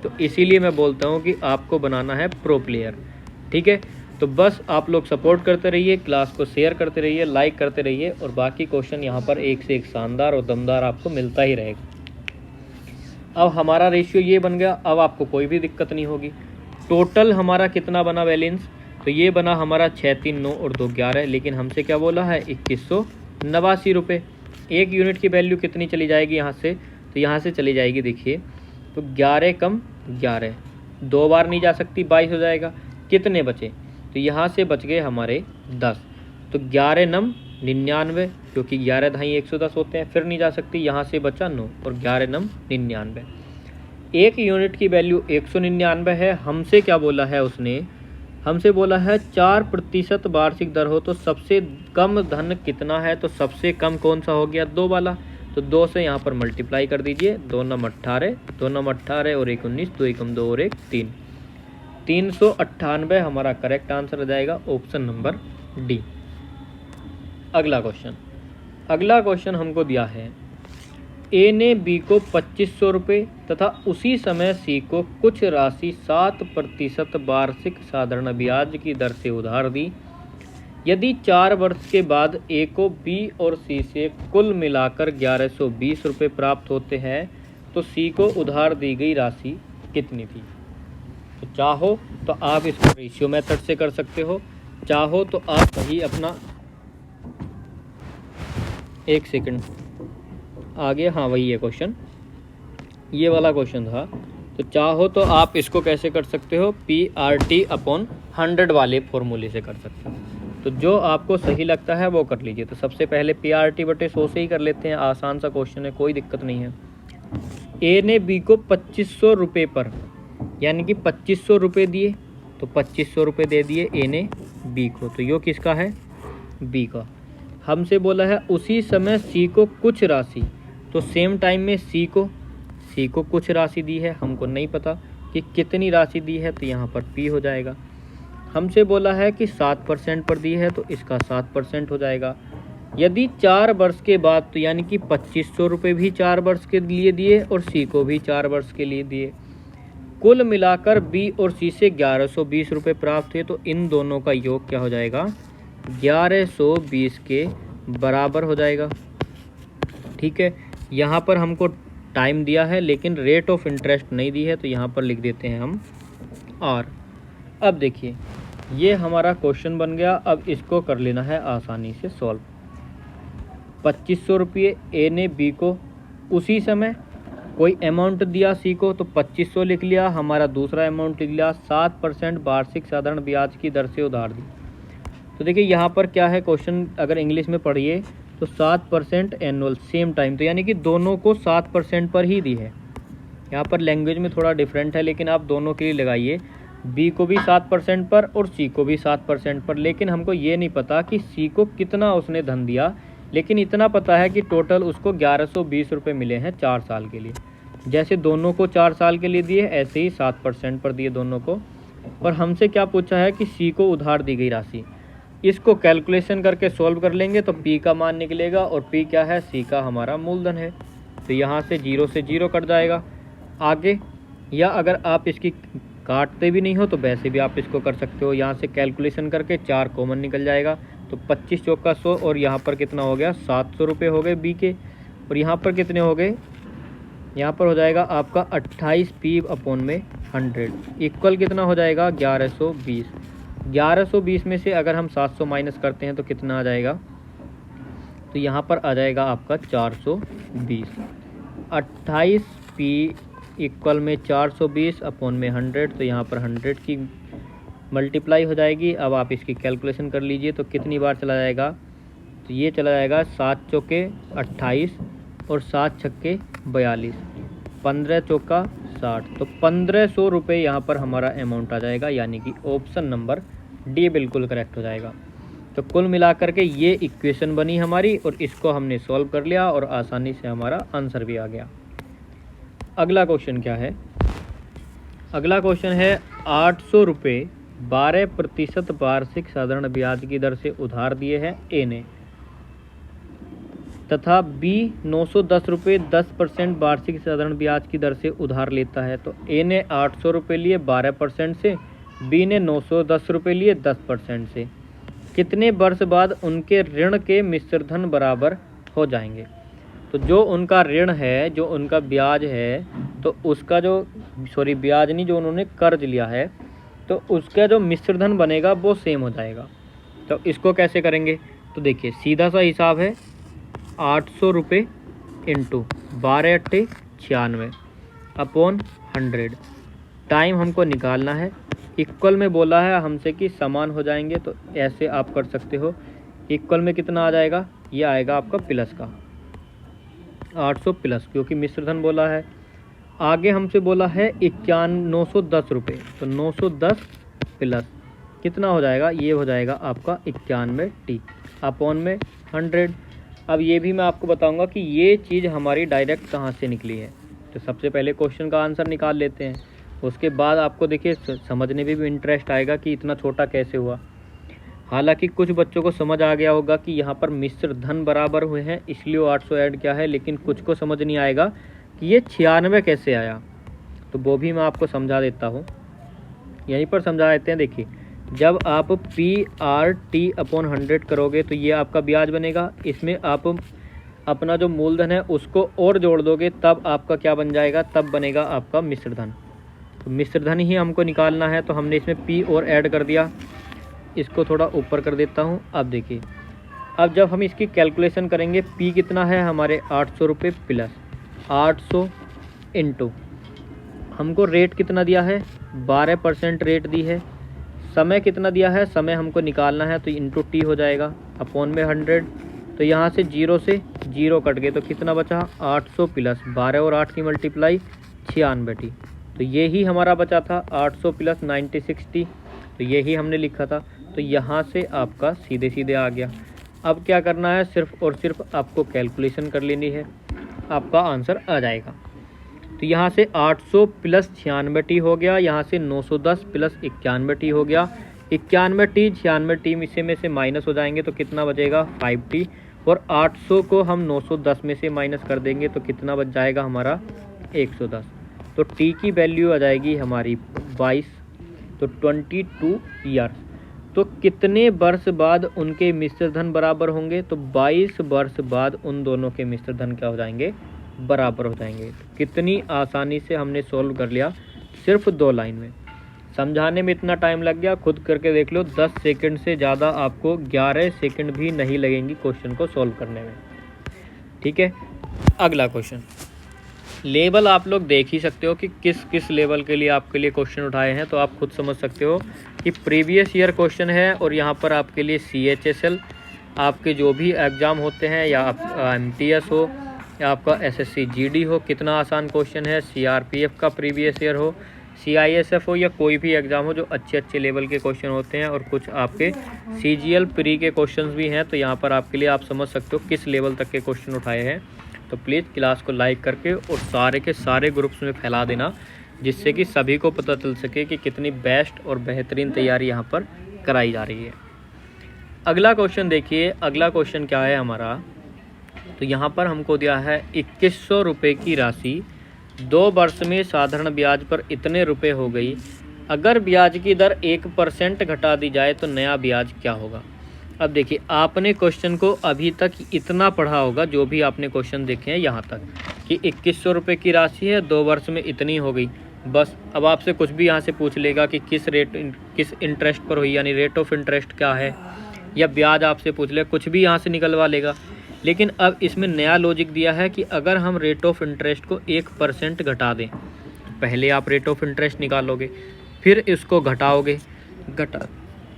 तो इसीलिए मैं बोलता हूँ कि आपको बनाना है प्रो प्लेयर, ठीक है। तो बस आप लोग सपोर्ट करते रहिए, क्लास को शेयर करते रहिए, लाइक करते रहिए, और बाकी क्वेश्चन यहाँ पर एक से एक शानदार और दमदार आपको मिलता ही रहेगा। अब हमारा रेशियो ये बन गया, अब आपको कोई भी दिक्कत नहीं होगी। टोटल हमारा कितना बना बैलेंस, तो ये बना हमारा 6 3 9 और 2 11, लेकिन हमसे क्या बोला है 2189 रुपये। 1 यूनिट की वैल्यू कितनी चली जाएगी यहाँ से, तो यहाँ से चली जाएगी, देखिए तो 11 कम 11, 2 बार नहीं जा सकती, 22 हो जाएगा। कितने बचे, तो यहाँ से बच गए हमारे 10, तो 11 नम 99, क्योंकि 11 ढाई 110 होते हैं, फिर नहीं जा सकती, यहाँ से बचा 9 और 11 नम 99। 1 यूनिट की वैल्यू 199 है। हमसे क्या बोला है उसने, हमसे बोला है 4% वार्षिक दर हो तो सबसे कम धन कितना है, तो सबसे कम कौन सा हो गया, 2 वाला, तो 2 से यहाँ पर मल्टीप्लाई कर दीजिए, 2 नम 18, 2 नम 18 और 1 19, 2 एकम 2 और 1 3, 398 हमारा करेक्ट आंसर हो जाएगा, ऑप्शन नंबर डी। अगला क्वेश्चन हमको दिया है, ए ने बी को 2500 रुपये तथा उसी समय सी को कुछ राशि 7% वार्षिक साधारण ब्याज की दर से उधार दी। यदि 4 वर्ष के बाद ए को बी और सी से कुल मिलाकर 1120 रुपये प्राप्त होते हैं, तो सी को उधार दी गई राशि कितनी थी। तो चाहो तो आप इसको रेशियो मेथड से कर सकते हो, चाहो तो आप वही अपना, एक सेकंड आगे, हाँ वही है क्वेश्चन, ये वाला क्वेश्चन था। तो चाहो तो आप इसको कैसे कर सकते हो, PRT/100 वाले फॉर्मूले से कर सकते हो। तो जो आपको सही लगता है वो कर लीजिए। तो सबसे पहले PRT/100 से ही कर लेते हैं, आसान सा क्वेश्चन है, कोई दिक्कत नहीं है। ए ने बी को 2500 रुपये पर, यानी कि 2500 रुपये दिए, तो 2500 रुपये दे दिए ए ने बी को, तो यो किसका है, बी का। हमसे बोला है उसी समय सी को कुछ राशि, तो सेम टाइम में सी को कुछ राशि दी है, हमको नहीं पता कि कितनी राशि दी है, तो यहाँ पर पी हो जाएगा। हमसे बोला है कि 7% पर दी है, तो इसका 7% हो जाएगा। यदि 4 वर्ष के बाद, तो यानी कि 2500 रुपये भी 4 वर्ष के लिए दिए और सी को भी 4 वर्ष के लिए दिए, कुल मिलाकर बी और सी से 1120 रुपये प्राप्त हुए, तो इन दोनों का योग क्या हो जाएगा, 1120 के बराबर हो जाएगा, ठीक है। यहाँ पर हमको टाइम दिया है लेकिन रेट ऑफ इंटरेस्ट नहीं दी है, तो यहाँ पर लिख देते हैं हम आर। अब देखिए, ये हमारा क्वेश्चन बन गया। अब इसको कर लेना है आसानी से सॉल्व। 2500 रुपये ए ने बी को उसी समय कोई अमाउंट दिया सी को, तो 2500 लिख लिया, हमारा दूसरा अमाउंट लिख लिया, 7% वार्षिक साधारण ब्याज की दर से उधार दी। तो देखिए यहाँ पर क्या है क्वेश्चन, अगर इंग्लिश में पढ़िए तो 7% एनुअल सेम टाइम, तो यानी कि दोनों को 7% पर ही दी है। यहाँ पर लैंग्वेज में थोड़ा डिफरेंट है, लेकिन आप दोनों के लिए लगाइए, बी को भी 7% पर और सी को भी 7% पर। लेकिन हमको ये नहीं पता कि सी को कितना उसने धन दिया, लेकिन इतना पता है कि टोटल उसको 1120 रुपये मिले हैं 4 साल के लिए। जैसे दोनों को 4 साल के लिए दिए, ऐसे ही 7% पर दिए दोनों को। और हमसे क्या पूछा है कि सी को उधार दी गई राशि। इसको कैलकुलेशन करके सॉल्व कर लेंगे तो P का मान निकलेगा, और P क्या है, C का हमारा मूलधन है। तो यहाँ से 0 से 0 कट जाएगा आगे। या अगर आप इसकी काटते भी नहीं हो तो वैसे भी आप इसको कर सकते हो, यहाँ से कैलकुलेशन करके 4 कॉमन निकल जाएगा। तो 25 चौका 100, और यहाँ पर कितना हो गया, 700 रुपये हो गए B के। और यहाँ पर कितने हो गए, यहाँ पर हो जाएगा आपका 28P/100 इक्वल कितना हो जाएगा, 1120। 1120 में से अगर हम 700 माइनस करते हैं तो कितना आ जाएगा, तो यहाँ पर आ जाएगा आपका 420। 28P इक्वल में 420/100, तो यहाँ पर 100 की मल्टीप्लाई हो जाएगी। अब आप इसकी कैलकुलेशन कर लीजिए तो कितनी बार चला जाएगा, तो ये चला जाएगा 7 चौके 28 और 7 छक्के 42, 15 चौका 60। तो 1500 रुपये यहाँ पर हमारा अमाउंट आ जाएगा, यानी कि ऑप्शन नंबर डी बिल्कुल करेक्ट हो जाएगा। तो कुल मिलाकर के ये इक्वेशन बनी हमारी, और इसको हमने सॉल्व कर लिया और आसानी से हमारा आंसर भी आ गया। अगला क्वेश्चन क्या है, अगला क्वेश्चन है 800 रुपये 12% वार्षिक साधारण ब्याज की दर से उधार दिए हैं ए ने, तथा बी 910 रुपये 10% वार्षिक साधारण ब्याज की दर से उधार लेता है। तो ए ने 800 रुपये लिए 12% से, बी ने 910 रुपये लिए 10% से। कितने वर्ष बाद उनके ऋण के मिश्र धन बराबर हो जाएंगे। तो जो उनका ऋण है, जो उनका ब्याज है, तो उसका जो ब्याज नहीं, जो उन्होंने कर्ज लिया है, तो उसका जो मिश्र धन बनेगा वो सेम हो जाएगा। तो इसको कैसे करेंगे, तो देखिए सीधा सा हिसाब है, 800 रुपये इंटू 12 × 96 अपॉन 100। टाइम हमको निकालना है, इक्वल में बोला है हमसे कि समान हो जाएंगे, तो ऐसे आप कर सकते हो। इक्वल में कितना आ जाएगा, ये आएगा आपका प्लस का 800 प्लस, क्योंकि मिश्र धन बोला है। आगे हमसे बोला है 910 रुपये, तो 910 प्लस कितना हो जाएगा, ये हो जाएगा आपका 91T अपॉन में 100। अब ये भी मैं आपको बताऊंगा कि ये चीज़ हमारी डायरेक्ट कहाँ से निकली है। तो सबसे पहले क्वेश्चन का आंसर निकाल लेते हैं, उसके बाद आपको देखिए समझने में भी इंटरेस्ट आएगा कि इतना छोटा कैसे हुआ। हालांकि कुछ बच्चों को समझ आ गया होगा कि यहाँ पर मिश्र धन बराबर हुए हैं इसलिए 800 ऐड किया है, लेकिन कुछ को समझ नहीं आएगा कि ये 96 कैसे आया। तो वो भी मैं आपको समझा देता हूँ, यहीं पर समझा देते हैं। देखिए जब आप PRT/100 करोगे तो ये आपका ब्याज बनेगा, इसमें आप अपना जो मूलधन है उसको और जोड़ दोगे, तब आपका क्या बन जाएगा, तब बनेगा आपका मिश्र धन। तो मिश्र धन ही हमको निकालना है, तो हमने इसमें P और ऐड कर दिया। इसको थोड़ा ऊपर कर देता हूँ। अब देखिए, अब जब हम इसकी कैलकुलेशन करेंगे, P कितना है हमारे 800 रुपये प्लस 800 इंटू हमको रेट कितना दिया है, 12% रेट दी है। समय कितना दिया है, समय हमको निकालना है, तो इंटू T हो जाएगा अपॉन में 100। तो यहाँ से 0 से 0 कट गए, तो कितना बचा, 800 प्लस 12 और 8 की मल्टीप्लाई 96T। तो ये ही हमारा बचा था 800 प्लस 96T, तो यही हमने लिखा था। तो यहाँ से आपका सीधे सीधे आ गया। अब क्या करना है, सिर्फ और सिर्फ आपको कैलकुलेशन कर लेनी है, आपका आंसर आ जाएगा। तो यहाँ से 800 प्लस 96T हो गया, यहाँ से 910 प्लस 91T हो गया। 91T 96T में से माइनस हो जाएंगे तो कितना बचेगा, 5T। और 800 को हम 910 में से माइनस कर देंगे तो कितना बच जाएगा हमारा, 110। तो T की वैल्यू आ जाएगी हमारी 22, तो 22 ईयर्स। तो कितने वर्ष बाद उनके मिश्र धन बराबर होंगे, तो 22 वर्ष बाद उन दोनों के मिश्र धन क्या हो जाएंगे, बराबर हो जाएंगे। तो कितनी आसानी से हमने सॉल्व कर लिया सिर्फ 2 लाइन में। समझाने में इतना टाइम लग गया, खुद करके देख लो, 10 सेकंड से ज़्यादा आपको 11 सेकंड भी नहीं लगेंगी क्वेश्चन को सॉल्व करने में। ठीक है, अगला क्वेश्चन। लेवल आप लोग देख ही सकते हो कि किस किस लेवल के लिए आपके लिए क्वेश्चन उठाए हैं, तो आप खुद समझ सकते हो कि प्रीवियस ईयर क्वेश्चन है। और यहाँ पर आपके लिए CHSL आपके जो भी एग्ज़ाम होते हैं, या आप MTS हो या आपका SSC GD हो, कितना आसान क्वेश्चन है। CRPF का प्रीवियस ईयर हो, CISF हो, या कोई भी एग्ज़ाम हो, जो अच्छे अच्छे लेवल के क्वेश्चन होते हैं। और कुछ आपके CGL प्री के क्वेश्चंस भी हैं, तो यहाँ पर आपके लिए आप समझ सकते हो किस लेवल तक के क्वेश्चन उठाए हैं। तो प्लीज़ क्लास को लाइक करके और सारे के सारे ग्रुप्स में फैला देना, जिससे कि सभी को पता चल सके कि कितनी बेस्ट और बेहतरीन तैयारी यहाँ पर कराई जा रही है। अगला क्वेश्चन देखिए, अगला क्वेश्चन क्या है हमारा। तो यहाँ पर हमको दिया है 2100 रुपये की राशि 2 वर्ष में साधारण ब्याज पर इतने रुपए हो गई। अगर ब्याज की दर 1% घटा दी जाए तो नया ब्याज क्या होगा। अब देखिए, आपने क्वेश्चन को अभी तक इतना पढ़ा होगा, जो भी आपने क्वेश्चन देखे हैं यहाँ तक, कि 2100 रुपये की राशि है, 2 वर्ष में इतनी हो गई। बस अब आपसे कुछ भी यहाँ से पूछ लेगा कि किस इंटरेस्ट पर हुई, यानी रेट ऑफ इंटरेस्ट क्या है, या ब्याज आपसे पूछ ले, कुछ भी यहाँ से निकलवा लेगा। लेकिन अब इसमें नया लॉजिक दिया है कि अगर हम रेट ऑफ इंटरेस्ट को 1% घटा दें, पहले आप रेट ऑफ इंटरेस्ट निकालोगे, फिर इसको घटाओगे,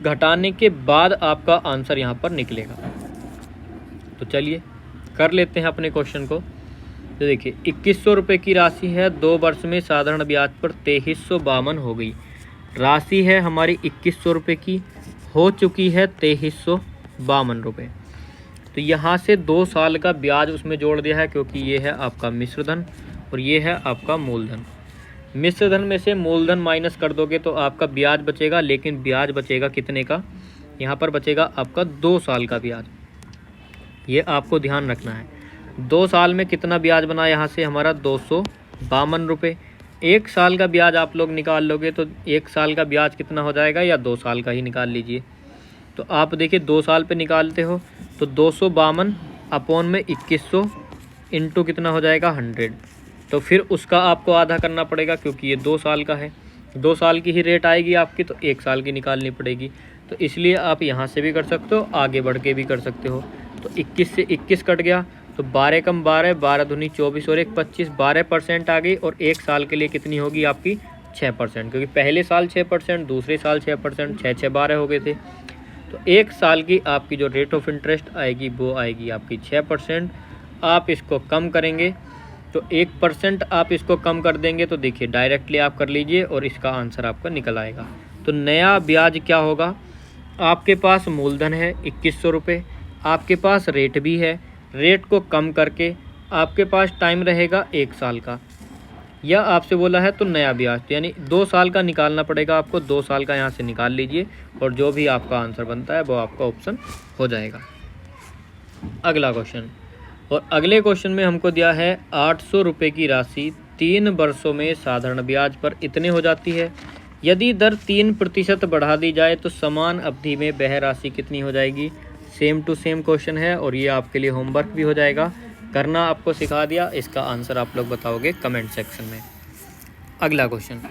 घटाने के बाद आपका आंसर यहाँ पर निकलेगा। तो चलिए कर लेते हैं अपने क्वेश्चन को। तो देखिए, 2100 रुपये की राशि है, 2 वर्ष में साधारण ब्याज पर 2352 हो गई। राशि है हमारी 2100 रुपये की, हो चुकी है 2352 रुपये। तो यहाँ से 2 साल का ब्याज उसमें जोड़ दिया है, क्योंकि ये है आपका मिश्रधन और ये है आपका मूलधन। मिश्रधन में से मूलधन माइनस कर दोगे तो आपका ब्याज बचेगा, लेकिन ब्याज बचेगा कितने का, यहाँ पर बचेगा आपका 2 साल का ब्याज। ये आपको ध्यान रखना है। 2 साल में कितना ब्याज बना यहाँ से हमारा 252 रुपये। 1 साल का ब्याज आप लोग निकाल लोगे तो 1 साल का ब्याज कितना हो जाएगा, या 2 साल का ही निकाल लीजिए। तो आप देखिए 2 साल पे निकालते हो तो 252 अपॉन में 2100 इंटू कितना हो जाएगा 100। तो फिर उसका आपको आधा करना पड़ेगा, क्योंकि ये 2 साल का है। 2 साल की ही रेट आएगी आपकी, तो 1 साल की निकालनी पड़ेगी। तो इसलिए आप यहाँ से भी कर सकते हो, आगे बढ़ के भी कर सकते हो। तो 21 से 21 कट गया, तो 12 कम 12, 12 दूनी 24 और 1 25, 12% आ गई। और 1 साल के लिए कितनी होगी आपकी 6%, क्योंकि पहले साल 6%, दूसरे साल 6%, 6 6 12 हो गए थे। तो 1 साल की आपकी जो रेट ऑफ इंटरेस्ट आएगी वो आएगी आपकी 6%। आप इसको कम करेंगे तो 1% आप इसको कम कर देंगे, तो देखिए डायरेक्टली आप कर लीजिए और इसका आंसर आपका निकल आएगा। तो नया ब्याज क्या होगा, आपके पास मूलधन है 2100 रुपये, आपके पास रेट भी है, रेट को कम करके आपके पास टाइम रहेगा 1 साल का, या आपसे बोला है तो नया ब्याज, तो यानी 2 साल का निकालना पड़ेगा आपको। 2 साल का यहाँ से निकाल लीजिए और जो भी आपका आंसर बनता है वो आपका ऑप्शन हो जाएगा। अगला क्वेश्चन, और अगले क्वेश्चन में हमको दिया है 800 रुपये की राशि 3 वर्षों में साधारण ब्याज पर इतने हो जाती है। यदि दर 3% बढ़ा दी जाए तो समान अवधि में वह राशि कितनी हो जाएगी। सेम टू सेम क्वेश्चन है और ये आपके लिए होमवर्क भी हो जाएगा, करना आपको सिखा दिया। इसका आंसर आप लोग बताओगे कमेंट सेक्शन में। अगला क्वेश्चन,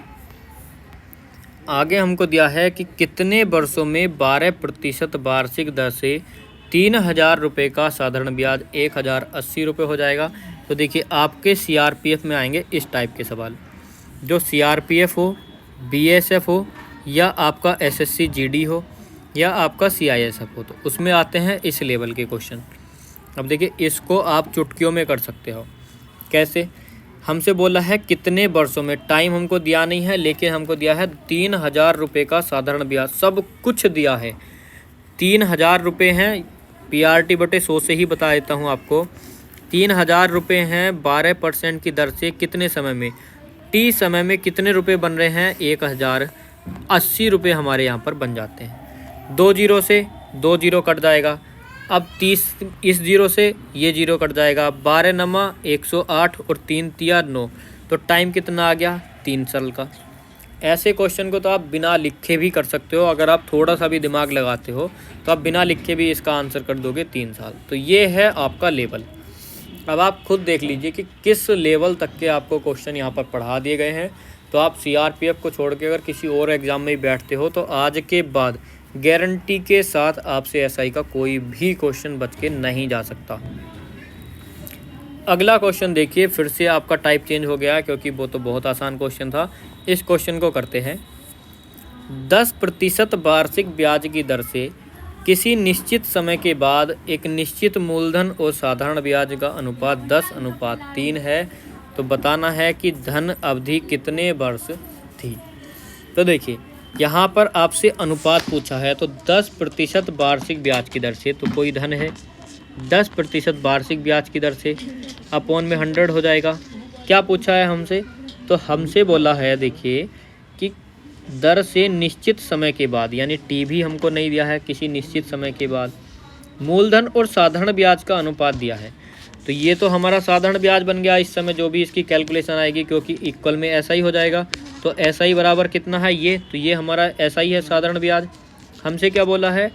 आगे हमको दिया है कि कितने वर्षों में 12% वार्षिक दर से 3000 रुपये का साधारण ब्याज 1080 रुपये हो जाएगा। तो देखिए आपके CRPF में आएंगे इस टाइप के सवाल, जो CRPF हो, BSF हो, या आपका SSC GD हो, या आपका CISF हो, तो उसमें आते हैं इस लेवल के क्वेश्चन। अब देखिए इसको आप चुटकियों में कर सकते हो। कैसे, हमसे बोला है कितने वर्षों में, टाइम हमको दिया नहीं है, लेकिन हमको दिया है 3000 रुपये का साधारण ब्याज, सब कुछ दिया है। 3000 रुपये हैं, PRT/100 से ही बता देता हूँ आपको। 3000 रुपये हैं 12% की दर से कितने समय में, T समय में कितने रुपए बन रहे हैं, 1080 रुपये हमारे यहाँ पर बन जाते हैं। 2 जीरो से 2 जीरो कट जाएगा। अब 30 इस जीरो से ये जीरो कट जाएगा। 12 नमा 108 और 3 तिया 9, तो टाइम कितना आ गया 3 साल का। ऐसे क्वेश्चन को तो आप बिना लिखे भी कर सकते हो, अगर आप थोड़ा सा भी दिमाग लगाते हो तो आप बिना लिखे भी इसका आंसर कर दोगे 3 साल। तो ये है आपका लेवल। अब आप खुद देख लीजिए कि किस लेवल तक के आपको क्वेश्चन यहाँ पर पढ़ा दिए गए हैं। तो आप CRPF को छोड़ के अगर किसी और एग्ज़ाम में बैठते हो तो आज के बाद गारंटी के साथ आपसे SI का कोई भी क्वेश्चन बच के नहीं जा सकता। अगला क्वेश्चन देखिए, फिर से आपका टाइप चेंज हो गया क्योंकि वो तो बहुत आसान क्वेश्चन था। इस क्वेश्चन को करते हैं। 10% वार्षिक ब्याज की दर से किसी निश्चित समय के बाद एक निश्चित मूलधन और साधारण ब्याज का अनुपात 10:3 है। तो बताना है कि धन अवधि कितने वर्ष थी। तो देखिए यहाँ पर आपसे अनुपात पूछा है, तो 10% वार्षिक ब्याज की दर से, तो कोई धन है 10% वार्षिक ब्याज की दर से अपॉन में 100 हो जाएगा। क्या पूछा है हमसे, तो हमसे बोला है देखिए कि दर से निश्चित समय के बाद, यानी टी भी हमको नहीं दिया है, किसी निश्चित समय के बाद मूलधन और साधारण ब्याज का अनुपात दिया है। तो ये तो हमारा साधारण ब्याज बन गया इस समय, जो भी इसकी कैलकुलेशन आएगी, क्योंकि इक्वल में ऐसा ही हो जाएगा। तो ऐसा ही बराबर कितना है ये, तो ये हमारा ऐसा ही है साधारण ब्याज। हमसे क्या बोला है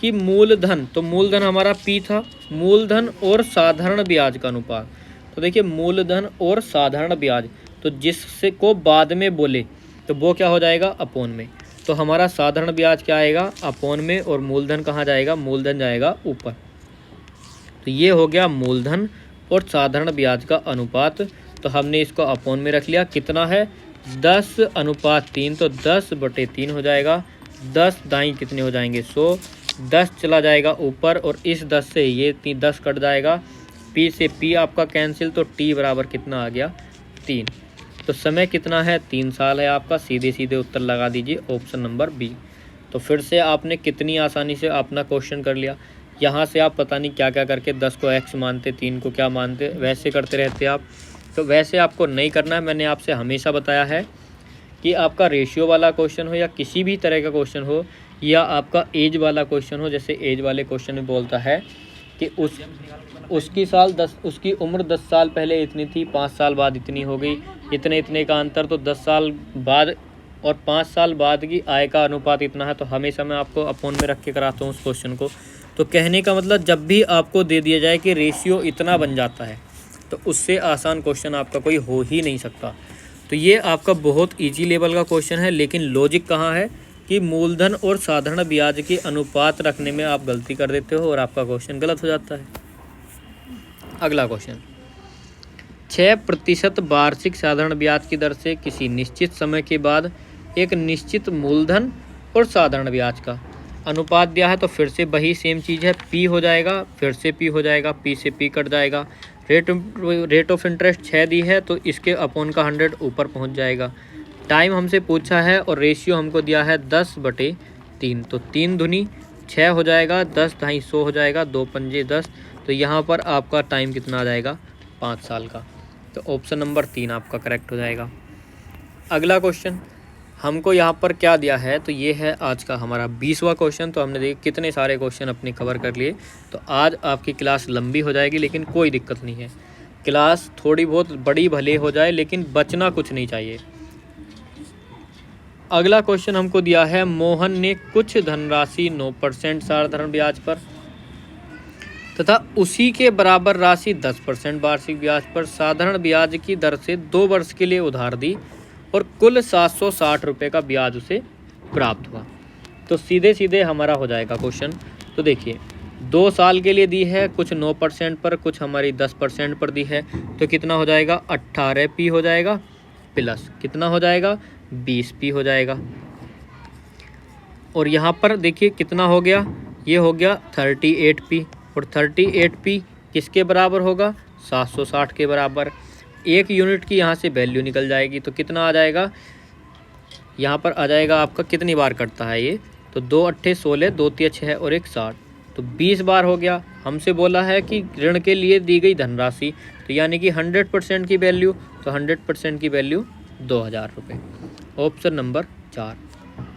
कि मूलधन, तो मूलधन हमारा पी था, मूलधन और साधारण ब्याज का अनुपात। तो देखिए मूलधन और साधारण ब्याज, तो जिससे को बाद में बोले तो वो क्या हो जाएगा अपोन में। तो हमारा साधारण ब्याज क्या आएगा अपोन में, और मूलधन कहाँ जाएगा, मूलधन जाएगा ऊपर। तो ये हो गया मूलधन और साधारण ब्याज का अनुपात। तो हमने इसको अपोन में रख लिया, कितना है 10:3, तो 10/3 हो जाएगा। 10 दाई कितने हो जाएंगे 100, 10 चला जाएगा ऊपर, और इस 10 से ये 10 कट जाएगा, पी से पी आपका कैंसिल, तो टी बराबर कितना आ गया 3। तो समय कितना है 3 साल है आपका, सीधे सीधे उत्तर लगा दीजिए ऑप्शन नंबर बी। तो फिर से आपने कितनी आसानी से अपना क्वेश्चन कर लिया। यहाँ से आप पता नहीं क्या क्या करके 10 को x मानते, 3 को क्या मानते, वैसे करते रहते आप। तो वैसे आपको नहीं करना है। मैंने आपसे हमेशा बताया है कि आपका रेशियो वाला क्वेश्चन हो या किसी भी तरह का क्वेश्चन हो, या आपका एज वाला क्वेश्चन हो, जैसे एज वाले क्वेश्चन में बोलता है कि उसकी उम्र 10 साल पहले इतनी थी, 5 साल बाद इतनी हो गई, इतने इतने का अंतर, तो 10 साल बाद और 5 साल बाद की आय का अनुपात इतना है। तो हमेशा मैं आपको अपोन में रख के कराता हूँ उस क्वेश्चन को। तो कहने का मतलब जब भी आपको दे दिया जाए कि रेशियो इतना बन जाता है, तो उससे आसान क्वेश्चन आपका कोई हो ही नहीं सकता। तो ये आपका बहुत इजी लेवल का क्वेश्चन है, लेकिन लॉजिक कहाँ है कि मूलधन और साधारण ब्याज के अनुपात रखने में आप गलती कर देते हो और आपका क्वेश्चन गलत हो जाता है। अगला क्वेश्चन, 6% वार्षिक साधारण ब्याज की दर से किसी निश्चित समय के बाद एक निश्चित मूलधन और साधारण ब्याज का अनुपात दिया है। तो फिर से वही सेम चीज़ है, पी हो जाएगा, फिर से पी हो जाएगा, पी से पी कट जाएगा। रेट ऑफ इंटरेस्ट 6 दी है, तो इसके अपोन का 100 ऊपर पहुंच जाएगा। टाइम हमसे पूछा है और रेशियो हमको दिया है 10/3, तो 3 दूनी 6 हो जाएगा, 10 ढाई 100 हो जाएगा, 2 पंजे 10। तो यहाँ पर आपका टाइम कितना आ जाएगा 5 साल का। तो ऑप्शन नंबर 3 आपका करेक्ट हो जाएगा। अगला क्वेश्चन हमको यहाँ पर क्या दिया है, तो ये है आज का हमारा 20वां क्वेश्चन। तो हमने देखिए कितने सारे क्वेश्चन अपने कवर कर लिए। तो आज आपकी क्लास लंबी हो जाएगी, लेकिन कोई दिक्कत नहीं है। क्लास थोड़ी बहुत बड़ी भले हो जाए, लेकिन बचना कुछ नहीं चाहिए। अगला क्वेश्चन हमको दिया है, मोहन ने कुछ धनराशि 9% साधारण ब्याज पर तथा उसी के बराबर राशि 10% वार्षिक ब्याज पर साधारण ब्याज की दर से 2 वर्ष के लिए उधार दी, और कुल 760 रुपये का ब्याज उसे प्राप्त हुआ। तो सीधे सीधे हमारा हो जाएगा क्वेश्चन। तो देखिए 2 साल के लिए दी है, कुछ 9% पर, कुछ हमारी 10% पर दी है। तो कितना हो जाएगा 18p हो जाएगा, प्लस कितना हो जाएगा 20p हो जाएगा। और यहाँ पर देखिए कितना हो गया, ये हो गया 38p, और 38p किसके बराबर होगा 760 के बराबर। 1 यूनिट की यहाँ से वैल्यू निकल जाएगी, तो कितना आ जाएगा, यहाँ पर आ जाएगा आपका कितनी बार कटता है ये, तो 2 अट्ठे 16, 2 तिया 6 और 1 60, तो 20 बार हो गया। हमसे बोला है कि ऋण के लिए दी गई धनराशि, तो यानी कि 100% की वैल्यू, तो 100% की वैल्यू 2000 रुपये। ऑप्शन नंबर 4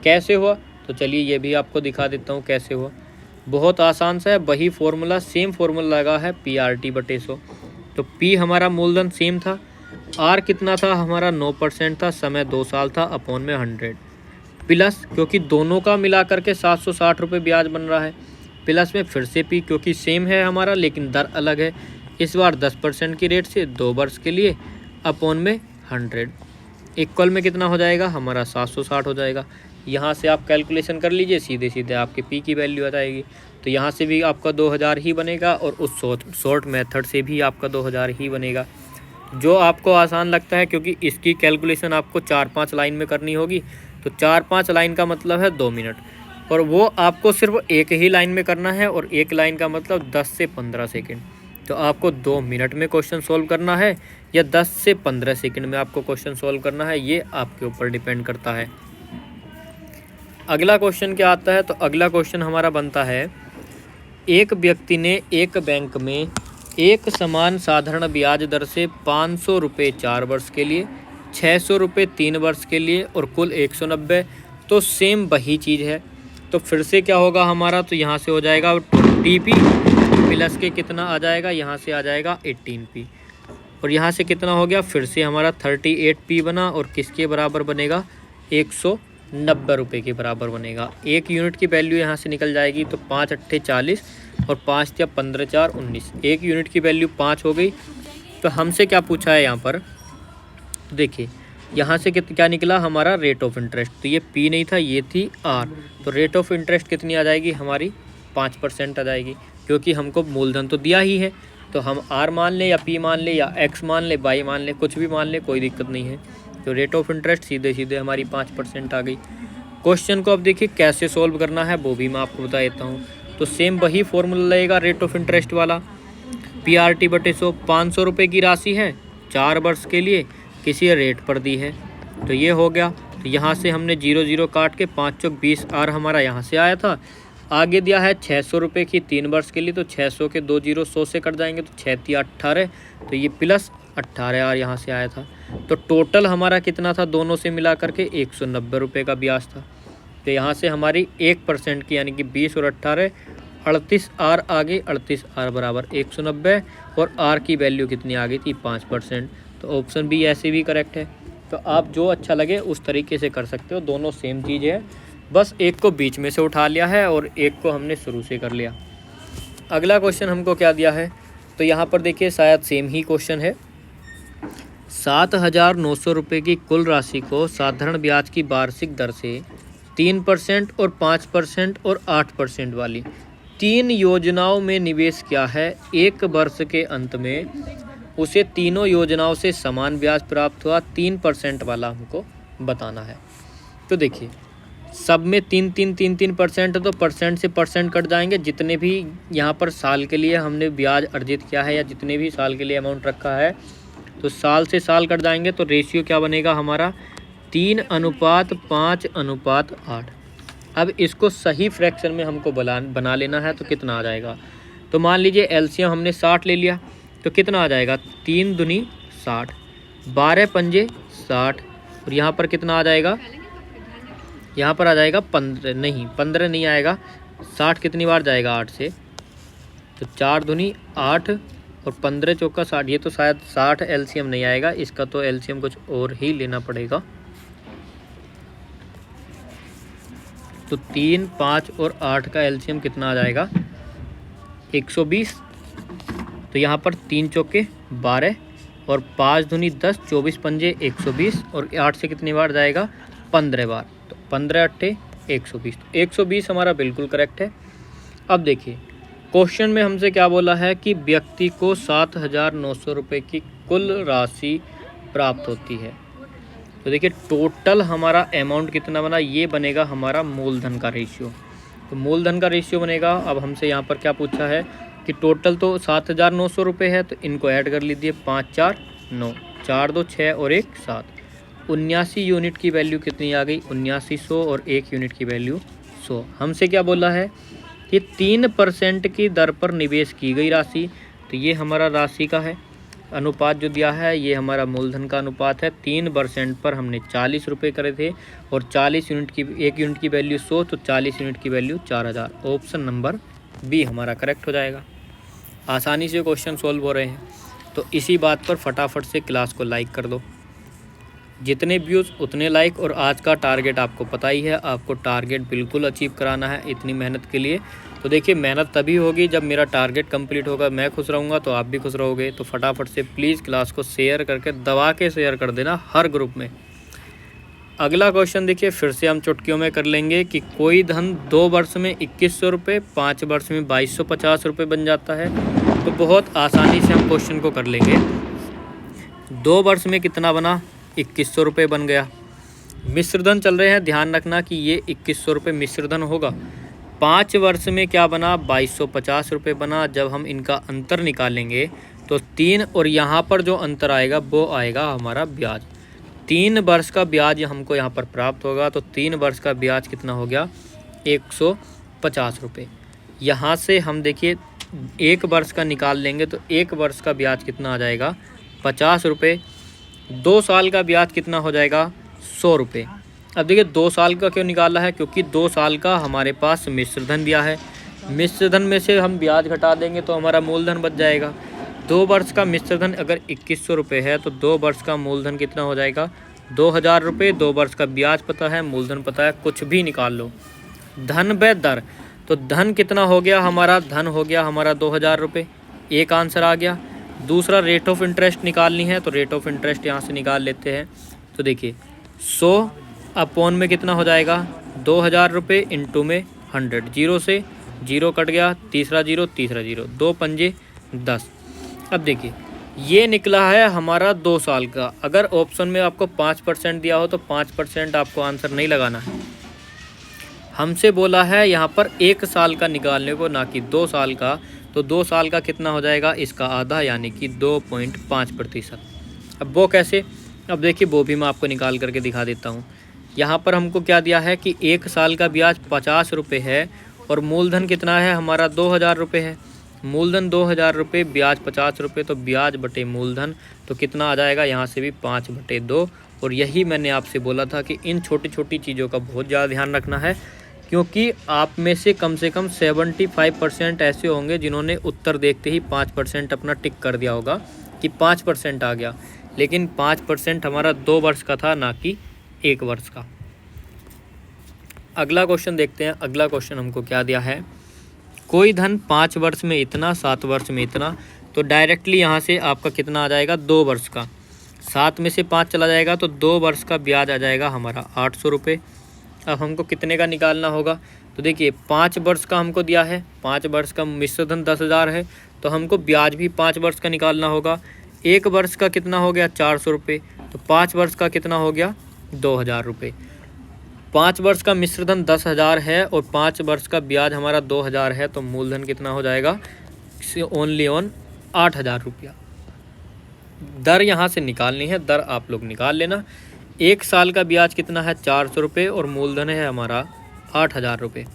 कैसे हुआ, तो चलिए ये भी आपको दिखा देता हूँ कैसे हुआ। बहुत आसान सा है, वही फॉर्मूला, सेम फॉर्मूला लगा है PRT/100। तो P हमारा मूलधन सेम था, R कितना था हमारा 9% था, समय 2 साल था, अपोन में 100, प्लस क्योंकि दोनों का मिला करके 760 रुपये ब्याज बन रहा है, प्लस में फिर से P क्योंकि सेम है हमारा लेकिन दर अलग है, इस बार 10% की रेट से 2 वर्ष के लिए, अपोन में 100, इक्वल में कितना हो जाएगा हमारा 760 हो जाएगा। यहाँ से आप कैलकुलेशन कर लीजिए, सीधे सीधे आपके P की वैल्यू आ जाएगी। तो यहाँ से भी आपका 2000 ही बनेगा, और उस शॉर्ट मेथड से भी आपका 2000 ही बनेगा, जो आपको आसान लगता है, क्योंकि इसकी कैलकुलेशन आपको 4-5 लाइन में करनी होगी। तो 4-5 लाइन का मतलब है 2 मिनट, और वो आपको सिर्फ एक ही लाइन में करना है, और एक लाइन का मतलब 10 से 15 सेकेंड। तो आपको 2 मिनट में क्वेश्चन सोल्व करना है या 10 से 15 सेकेंड में आपको क्वेश्चन सोल्व करना है, ये आपके ऊपर डिपेंड करता है। अगला क्वेश्चन क्या आता है, तो अगला क्वेश्चन हमारा बनता है, एक व्यक्ति ने एक बैंक में एक समान साधारण ब्याज दर से 500 रुपये 4 वर्ष के लिए 600 रुपये 3 वर्ष के लिए और कुल 190। तो सेम वही चीज़ है। तो फिर से क्या होगा हमारा, तो यहाँ से हो जाएगा 20p प्लस के कितना आ जाएगा, यहाँ से आ जाएगा 18p और यहाँ से कितना हो गया, फिर से हमारा 38p बना और किसके बराबर बनेगा, 190 रुपये के बराबर बनेगा। 1 यूनिट की वैल्यू यहाँ से निकल जाएगी तो 5 अट्ठे 40 और 5 या 15 4 19। 1 यूनिट की वैल्यू 5 हो गई। तो हमसे क्या पूछा है यहाँ पर, देखिए यहाँ से क्या निकला हमारा रेट ऑफ इंटरेस्ट। तो ये P नहीं था, ये थी R। तो रेट ऑफ इंटरेस्ट कितनी आ जाएगी हमारी, 5% आ जाएगी, क्योंकि हमको मूलधन तो दिया ही है। तो हम R मान लें या P मान लें या X मान लें, Y मान लें, कुछ भी मान लें, कोई दिक्कत नहीं है। तो रेट ऑफ इंटरेस्ट सीधे सीधे हमारी 5% आ गई। क्वेश्चन को अब देखिए कैसे सोल्व करना है वो भी मैं आपको बता देता हूँ। तो सेम वही फॉर्मूला लगेगा रेट ऑफ इंटरेस्ट वाला, PRT/100। 500 रुपये की राशि है, 4 वर्ष के लिए किसी रेट पर दी है। तो ये हो गया। तो यहाँ से हमने 0 0 काट के 5 चौक 20 R हमारा यहाँ से आया था। आगे दिया है 600 रुपये की 3 वर्ष के लिए, तो 600 के 2 0 100 से कट जाएंगे तो 6 3 18। तो ये प्लस 18 R यहाँ से आया था। तो टोटल हमारा कितना था दोनों से मिला करके 190 रुपये का ब्याज था। तो यहाँ से हमारी 1% की यानी कि 20 और 18 38 R आ गई। 38 R बराबर 190 और R की वैल्यू कितनी आ गई थी, 5%। तो ऑप्शन बी ऐसे भी करेक्ट है। तो आप जो अच्छा लगे उस तरीके से कर सकते हो, दोनों सेम चीज़ है, बस एक को बीच में से उठा लिया है और एक को हमने शुरू से कर लिया। अगला क्वेश्चन हमको क्या दिया है, तो यहाँ पर देखिए शायद सेम ही क्वेश्चन है। 7,900 रुपये की कुल राशि को साधारण ब्याज की वार्षिक दर से 3% और 5% और 8% वाली 3 योजनाओं में निवेश किया है। 1 वर्ष के अंत में उसे तीनों योजनाओं से समान ब्याज प्राप्त हुआ। 3% वाला हमको बताना है। तो देखिए सब में 3% तो परसेंट से परसेंट कट जाएंगे। जितने भी यहाँ पर साल के लिए हमने ब्याज अर्जित किया है या जितने भी साल के लिए अमाउंट रखा है, तो साल से साल कट जाएंगे। तो रेशियो क्या बनेगा हमारा, 3:5:8। अब इसको सही फ्रैक्शन में हमको बना लेना है। तो कितना आ जाएगा, तो मान लीजिए एलसीएम हमने 60 ले लिया, तो कितना आ जाएगा, 3 दूनी 60, 12 पंजे 60 और यहाँ पर कितना आ जाएगा, यहाँ पर आ जाएगा 15 नहीं आएगा। 60 कितनी बार जाएगा 8 से, तो 4 दूनी 8 और 15 चौका 60। ये तो शायद 60 एलसीएम नहीं आएगा, इसका तो एलसीएम कुछ और ही लेना पड़ेगा। तो 3, 5 और 8 का एलसीएम कितना आ जाएगा, 120। तो यहाँ पर 3 चौके 12 और 5 दूनी 10, 24 पंजे 120 और 8 से कितनी बार जाएगा, 15 बार। तो 15 अट्ठे 120। तो 120 हमारा बिल्कुल करेक्ट है। अब देखिए क्वेश्चन में हमसे क्या बोला है कि व्यक्ति को 7,900 रुपये की कुल राशि प्राप्त होती है। तो देखिए टोटल हमारा अमाउंट कितना बना, ये बनेगा हमारा मूलधन का रेशियो। तो मूलधन का रेशियो बनेगा। अब हमसे यहाँ पर क्या पूछा है कि टोटल तो 7,900 रुपये है, तो इनको ऐड कर लीजिए। 5 4 9, 4 2 6 और 1 7। 79 यूनिट की वैल्यू कितनी आ गई, 7900 और 1 यूनिट की वैल्यू 100। हमसे क्या बोला है कि 3% की दर पर निवेश की गई राशि। तो ये हमारा राशि का है अनुपात जो दिया है, ये हमारा मूलधन का अनुपात है। 3% पर हमने 40 रुपये करे थे और 40 यूनिट की 1 यूनिट की वैल्यू 100, तो 40 यूनिट की वैल्यू 4000। ऑप्शन नंबर बी हमारा करेक्ट हो जाएगा। आसानी से क्वेश्चन सॉल्व हो रहे हैं। तो इसी बात पर फटाफट से क्लास को लाइक कर दो, जितने व्यूज़ उतने लाइक। और आज का टारगेट आपको पता ही है, आपको टारगेट बिल्कुल अचीव कराना है इतनी मेहनत के लिए। तो देखिए मेहनत तभी होगी जब मेरा टारगेट कंप्लीट होगा, मैं खुश रहूँगा तो आप भी खुश रहोगे। तो फटाफट से प्लीज़ क्लास को शेयर करके दबा के शेयर कर देना हर ग्रुप में। अगला क्वेश्चन देखिए फिर से हम चुटकियों में कर लेंगे कि कोई धन 2 वर्ष में 2100 रुपये, 5 वर्ष में 2250 रुपये बन जाता है। तो बहुत आसानी से हम क्वेश्चन को कर लेंगे। 2 वर्ष में कितना बना, 2100 रुपये बन गया। मिश्रधन चल रहे हैं, ध्यान रखना कि ये 2100 रुपये मिश्रधन होगा। 5 वर्ष में क्या बना, 2250 रुपये बना। जब हम इनका अंतर निकालेंगे तो 3 और यहाँ पर जो अंतर आएगा वो आएगा हमारा ब्याज। 3 वर्ष का ब्याज हमको यहाँ पर प्राप्त होगा। तो 3 वर्ष का ब्याज कितना हो गया, 150 रुपये। यहाँ से हम देखिए 1 वर्ष का निकाल लेंगे तो 1 वर्ष का ब्याज कितना आ जाएगा, 50 रुपये। 2 साल का ब्याज कितना हो जाएगा 100 रुपये। अब देखिए 2 साल का क्यों निकाला है, क्योंकि 2 साल का हमारे पास मिश्र धन दिया है, मिश्र धन में से हम ब्याज घटा देंगे तो हमारा मूलधन बच जाएगा। 2 वर्ष का मिश्र धन अगर 2100 रुपये है तो 2 वर्ष का मूलधन कितना हो जाएगा 2000 रुपये। 2 वर्ष का ब्याज पता है, मूलधन पता है, कुछ भी निकाल लो। धन व दर, तो धन कितना हो गया हमारा, धन हो गया हमारा 2000 रुपये, एक आंसर आ गया। दूसरा रेट ऑफ इंटरेस्ट निकालनी है तो रेट ऑफ इंटरेस्ट यहाँ से निकाल लेते हैं। तो देखिए 100 अपॉन में कितना हो जाएगा 2000 रुपये इंटू में 100, जीरो से जीरो कट गया, तीसरा जीरो, 2 पंजे 10। अब देखिए ये निकला है हमारा 2 साल का। अगर ऑप्शन में आपको 5% दिया हो तो 5% आपको आंसर नहीं लगाना है। हमसे बोला है यहाँ पर 1 साल का निकालने को, ना कि 2 साल का। तो 2 साल का कितना हो जाएगा, इसका आधा यानी कि 2.5%। अब वो कैसे, अब देखिए वो भी मैं आपको निकाल करके दिखा देता हूँ। यहाँ पर हमको क्या दिया है कि 1 साल का ब्याज 50 रुपये है और मूलधन कितना है हमारा 2000 रुपये है। मूलधन 2000 रुपये, ब्याज 50 रुपये, तो ब्याज बटे मूलधन तो कितना आ जाएगा, यहाँ से भी 5/2। और यही मैंने आपसे बोला था कि इन छोटी छोटी चीज़ों का बहुत ज़्यादा ध्यान रखना है, क्योंकि आप में से कम 75% ऐसे होंगे जिन्होंने उत्तर देखते ही 5% अपना टिक कर दिया होगा कि 5% आ गया, लेकिन 5% हमारा 2 वर्ष का था, ना कि 1 वर्ष का। अगला क्वेश्चन देखते हैं। अगला क्वेश्चन हमको क्या दिया है, कोई धन 5 वर्ष में इतना, 7 वर्ष में इतना। तो डायरेक्टली यहाँ से आपका कितना आ जाएगा 2 वर्ष का, 7 में से 5 चला जाएगा तो 2 वर्ष का ब्याज आ जाएगा हमारा 800 रुपये। अब हमको कितने का निकालना होगा, तो देखिए 5 वर्ष का हमको दिया है, 5 वर्ष का मिश्र धन 10,000 है, तो हमको ब्याज भी 5 वर्ष का निकालना होगा। 1 वर्ष का कितना हो गया 400 रुपये, तो 5 वर्ष का कितना हो गया 2000 रुपये। 5 वर्ष का मिश्र धन 10,000 है और 5 वर्ष का ब्याज हमारा 2000 है, तो मूलधन कितना हो जाएगा ओनली ऑन 8000 रुपया। दर यहाँ से निकालनी है, दर आप लोग निकाल लेना। 1 साल का ब्याज कितना है 400 रुपये और मूलधन है हमारा 8000 रुपये,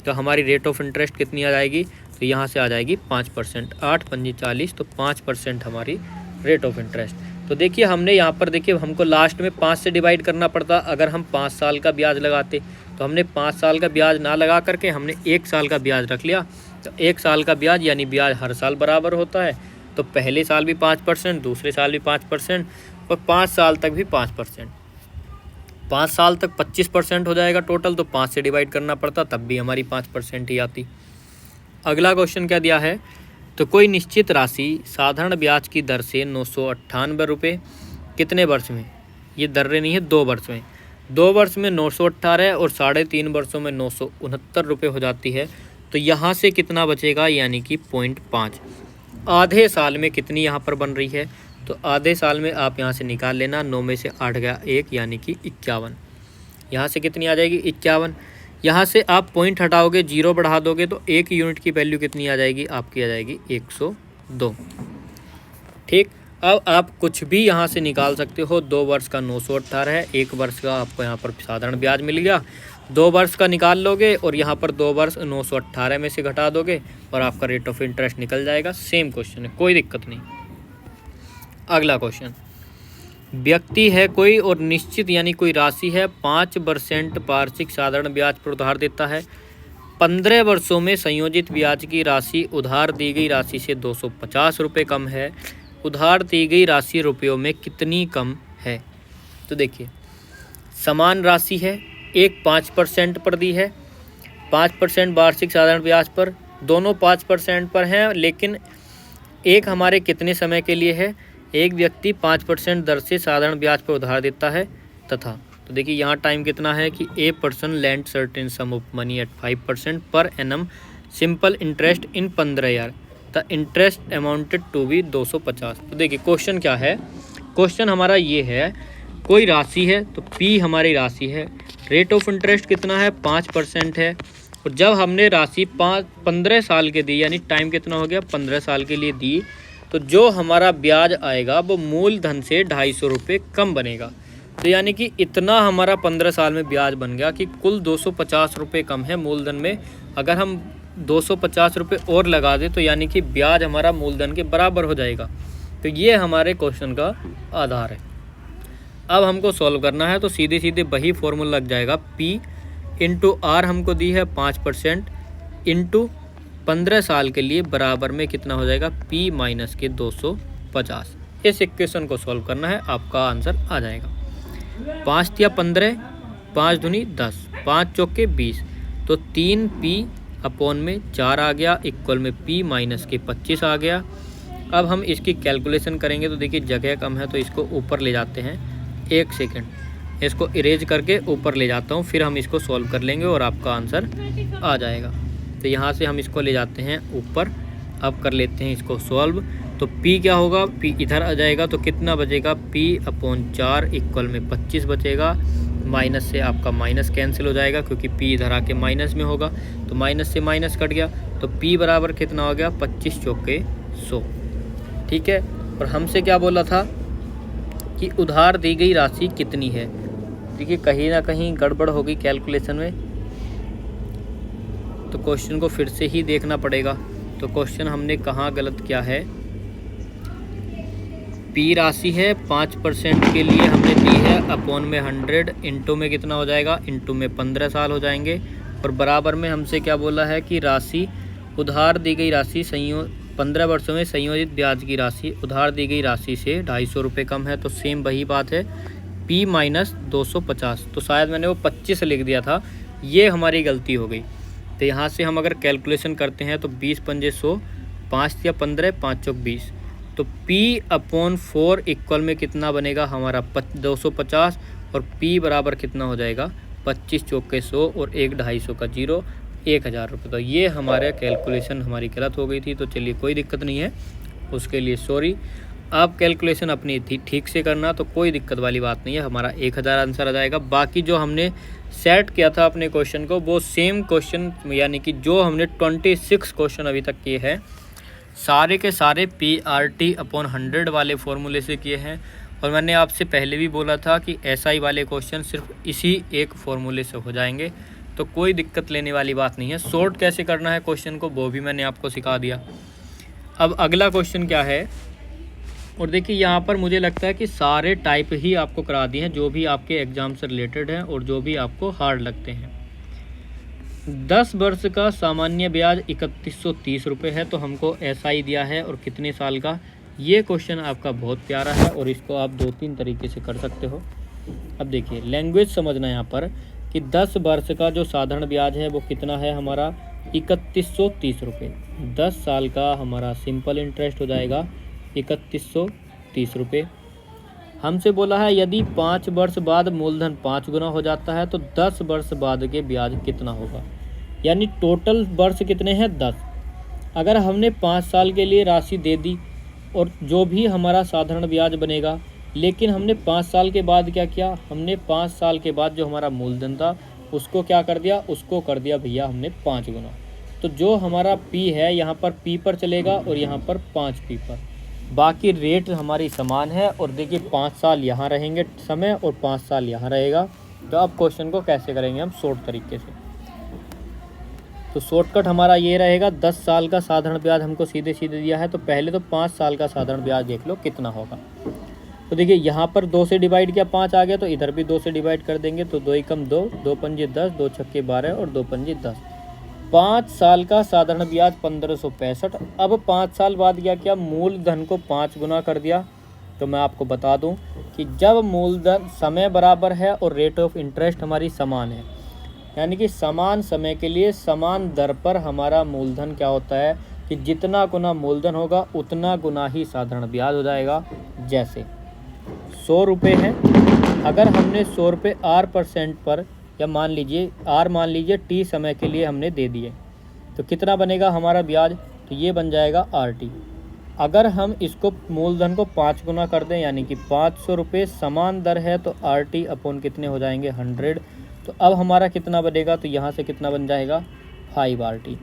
तो हमारी रेट ऑफ इंटरेस्ट कितनी आ जाएगी, तो यहाँ से आ जाएगी 5%। 8 पंजी 40, तो 5% हमारी रेट ऑफ इंटरेस्ट। तो देखिए हमने यहाँ पर देखिए हमको लास्ट में 5 से डिवाइड करना पड़ता। अगर हम 5 साल का ब्याज लगाते तो हमने 5 साल का ब्याज ना लगा करके हमने 1 साल का ब्याज रख लिया। तो 1 साल का ब्याज यानी ब्याज हर साल बराबर होता है, तो पहले साल भी 5%, दूसरे साल भी 5% और 5 साल तक भी 5%। 5 साल तक 25% हो जाएगा टोटल, तो 5 से डिवाइड करना पड़ता, तब भी हमारी 5% ही आती। अगला क्वेश्चन क्या दिया है, तो कोई निश्चित राशि साधारण ब्याज की दर से 998 रुपये कितने वर्ष में, ये दर नहीं है 2 वर्ष में, 2 वर्ष में 918 और 3.5 वर्षों में 969 रुपये हो जाती है। तो यहाँ से कितना बचेगा, यानी कि 0.5। आधे साल में कितनी यहाँ पर बन रही है, तो आधे साल में आप यहाँ से निकाल लेना, 9 में से 8 गया 1 यानी कि 51। यहाँ से कितनी आ जाएगी 51। यहाँ से आप पॉइंट हटाओगे, 0 बढ़ा दोगे तो 1 यूनिट की वैल्यू कितनी आ जाएगी, आपकी आ जाएगी 102। ठीक, अब आप कुछ भी यहाँ से निकाल सकते हो। 2 वर्ष का 918 है, 1 वर्ष का आपको यहाँ पर साधारण ब्याज मिल गया, 2 वर्ष का निकाल लोगे और यहाँ पर 2 वर्ष 918 में से घटा दोगे और आपका रेट ऑफ इंटरेस्ट निकल जाएगा। सेम क्वेश्चन है, कोई दिक्कत नहीं। अगला क्वेश्चन, व्यक्ति है कोई और निश्चित यानी कोई राशि है 5% वार्षिक साधारण ब्याज पर उधार देता है। 15 वर्षों में संयोजित ब्याज की राशि उधार दी गई राशि से 250 रुपये कम है। उधार दी गई राशि रुपयों में कितनी कम है। तो देखिए समान राशि है, एक 5% पर दी है, 5% वार्षिक साधारण ब्याज पर, दोनों 5% पर हैं, लेकिन एक हमारे कितने समय के लिए है, एक व्यक्ति 5% दर से साधारण ब्याज पर उधार देता है तथा, तो देखिए यहाँ टाइम कितना है कि a person land certain sum of money at 5% per annum simple interest in 15 year, the interest amounted to be 250। तो देखिए क्वेश्चन क्या है, क्वेश्चन हमारा ये है, कोई राशि है तो पी हमारी राशि है, रेट ऑफ इंटरेस्ट कितना है 5% है, और जब हमने राशि 15 साल के दी, यानी टाइम कितना हो गया 15 साल के लिए दी, तो जो हमारा ब्याज आएगा वो मूलधन से 250 रुपये कम बनेगा। तो यानी कि इतना हमारा 15 साल में ब्याज बन गया कि कुल 250 रुपये कम है मूलधन में। अगर हम 250 रुपये और लगा दें तो यानी कि ब्याज हमारा मूलधन के बराबर हो जाएगा। तो ये हमारे क्वेश्चन का आधार है। अब हमको सॉल्व करना है तो सीधे सीधे वही फॉर्मूला लग जाएगा, P इंटू आर हमको दी है 5% इंटू 15 साल के लिए बराबर में कितना हो जाएगा, P माइनस के 250। इस इक्वेशन को सॉल्व करना है, आपका आंसर आ जाएगा। 5 या 15, 5 दूनी 10, 5 चौके 20, तो 3P अपॉन में 4 आ गया, इक्वल में P माइनस के 25 आ गया। अब हम इसकी कैलकुलेशन करेंगे तो देखिए जगह कम है तो इसको ऊपर ले जाते हैं, 1 सेकेंड इसको इरेज करके ऊपर ले जाता हूँ, फिर हम इसको सॉल्व कर लेंगे और आपका आंसर आ जाएगा। तो यहाँ से हम इसको ले जाते हैं ऊपर, अब कर लेते हैं इसको सॉल्व। तो P क्या होगा, P इधर आ जाएगा तो कितना बचेगा, P अपॉन 4 इक्वल में 25 बचेगा, माइनस से आपका माइनस कैंसिल हो जाएगा क्योंकि P इधर आके माइनस में होगा, तो माइनस से माइनस कट गया, तो P बराबर कितना हो गया, 25 चौके 100। ठीक है, और हमसे क्या बोला था कि उधार दी गई राशि कितनी है। देखिए कहीं ना कहीं गड़बड़ होगी कैलकुलेशन में, तो क्वेश्चन को फिर से ही देखना पड़ेगा। तो क्वेश्चन हमने कहाँ गलत किया है, P राशि है 5% के लिए हमने दी है, अपॉन में 100, इंटू में कितना हो जाएगा, इंटू में 15 साल हो जाएंगे, और बराबर में हमसे क्या बोला है कि राशि उधार दी गई राशि 15 वर्षों में संयोजित ब्याज की राशि उधार दी गई राशि से 250 रुपये कम है, तो सेम वही बात है, P माइनस 250। तो शायद मैंने वो 25 लिख दिया था, ये हमारी गलती हो गई। तो यहाँ से हम अगर कैलकुलेशन करते हैं तो 20 पंजे 100, 5 या 15, 5 चौक 20, तो P अपॉन 4 इक्वल में कितना बनेगा हमारा 250, और P बराबर कितना हो जाएगा, 25 चौके 100 और 1 250 का 0, 1000 रुपये। तो ये हमारे कैलकुलेशन हमारी गलत हो गई थी। तो चलिए कोई दिक्कत नहीं है, उसके लिए सॉरी। आप कैलकुलेशन अपनी ठीक से करना, तो कोई दिक्कत वाली बात नहीं है, हमारा 1000 आंसर आ जाएगा। बाकी जो हमने सेट किया था अपने क्वेश्चन को, वो सेम क्वेश्चन यानी कि जो हमने 26 क्वेश्चन अभी तक किए हैं, सारे के सारे PRT अपॉन 100 वाले फॉर्मूले से किए हैं। और मैंने आपसे पहले भी बोला था कि SI वाले क्वेश्चन सिर्फ इसी एक फॉर्मूले से हो जाएंगे, तो कोई दिक्कत लेने वाली बात नहीं है। शॉर्ट कैसे करना है क्वेश्चन को वो भी मैंने आपको सिखा दिया। अब अगला क्वेश्चन क्या है, और देखिए यहाँ पर मुझे लगता है कि सारे टाइप ही आपको करा दिए हैं, जो भी आपके एग्जाम से रिलेटेड हैं और जो भी आपको हार्ड लगते हैं। 10 वर्ष का सामान्य ब्याज 3130 रुपये है, तो हमको SI दिया है और कितने साल का। ये क्वेश्चन आपका बहुत प्यारा है और इसको आप 2-3 तरीके से कर सकते हो। अब देखिए लैंग्वेज समझना यहाँ पर कि 10 वर्ष का जो साधारण ब्याज है वो कितना है हमारा 3130 रुपये। 10 साल का हमारा सिंपल इंटरेस्ट हो जाएगा 3130 रुपये। हमसे बोला है यदि 5 वर्ष बाद मूलधन 5 गुना हो जाता है तो 10 वर्ष बाद के ब्याज कितना होगा, यानी टोटल वर्ष कितने हैं 10। अगर हमने 5 साल के लिए राशि दे दी और जो भी हमारा साधारण ब्याज बनेगा, लेकिन हमने 5 साल के बाद क्या किया, हमने 5 साल के बाद जो हमारा मूलधन था उसको क्या कर दिया, उसको कर दिया भैया हमने 5 गुना। तो जो हमारा P है यहाँ पर P पर चलेगा और यहाँ पर 5P पर, बाकी रेट हमारी समान है। और देखिए 5 साल यहाँ रहेंगे समय और 5 साल यहाँ रहेगा। तो अब क्वेश्चन को कैसे करेंगे हम शॉर्ट तरीके से, तो शॉर्टकट हमारा ये रहेगा, 10 साल का साधारण ब्याज हमको सीधे सीधे दिया है, तो पहले तो 5 साल का साधारण ब्याज देख लो कितना होगा। तो देखिए यहाँ पर 2 से डिवाइड किया 5 आ गया, तो इधर भी 2 से डिवाइड कर देंगे, तो 2 एकम 2, 2 पंजे 10, 2 छक्के 12 और 2 पंजे 10। 5 साल का साधारण ब्याज 1565। अब 5 साल बाद क्या किया, मूलधन को 5 गुना कर दिया। तो मैं आपको बता दूं कि जब मूलधन समय बराबर है और रेट ऑफ इंटरेस्ट हमारी समान है, यानी कि समान समय के लिए समान दर पर हमारा मूलधन क्या होता है कि जितना गुना मूलधन होगा उतना गुना ही साधारण ब्याज हो जाएगा। जैसे 100 रुपये है, अगर हमने 100 रुपये R% पर, या मान लीजिए T समय के लिए हमने दे दिए, तो कितना बनेगा हमारा ब्याज, तो ये बन जाएगा RT। अगर हम इसको मूलधन को 5 गुना कर दें, यानी कि 500 रुपये समान दर है, तो RT अपॉन कितने हो जाएंगे 100। तो अब हमारा कितना बनेगा, तो यहाँ से कितना बन जाएगा 5RT।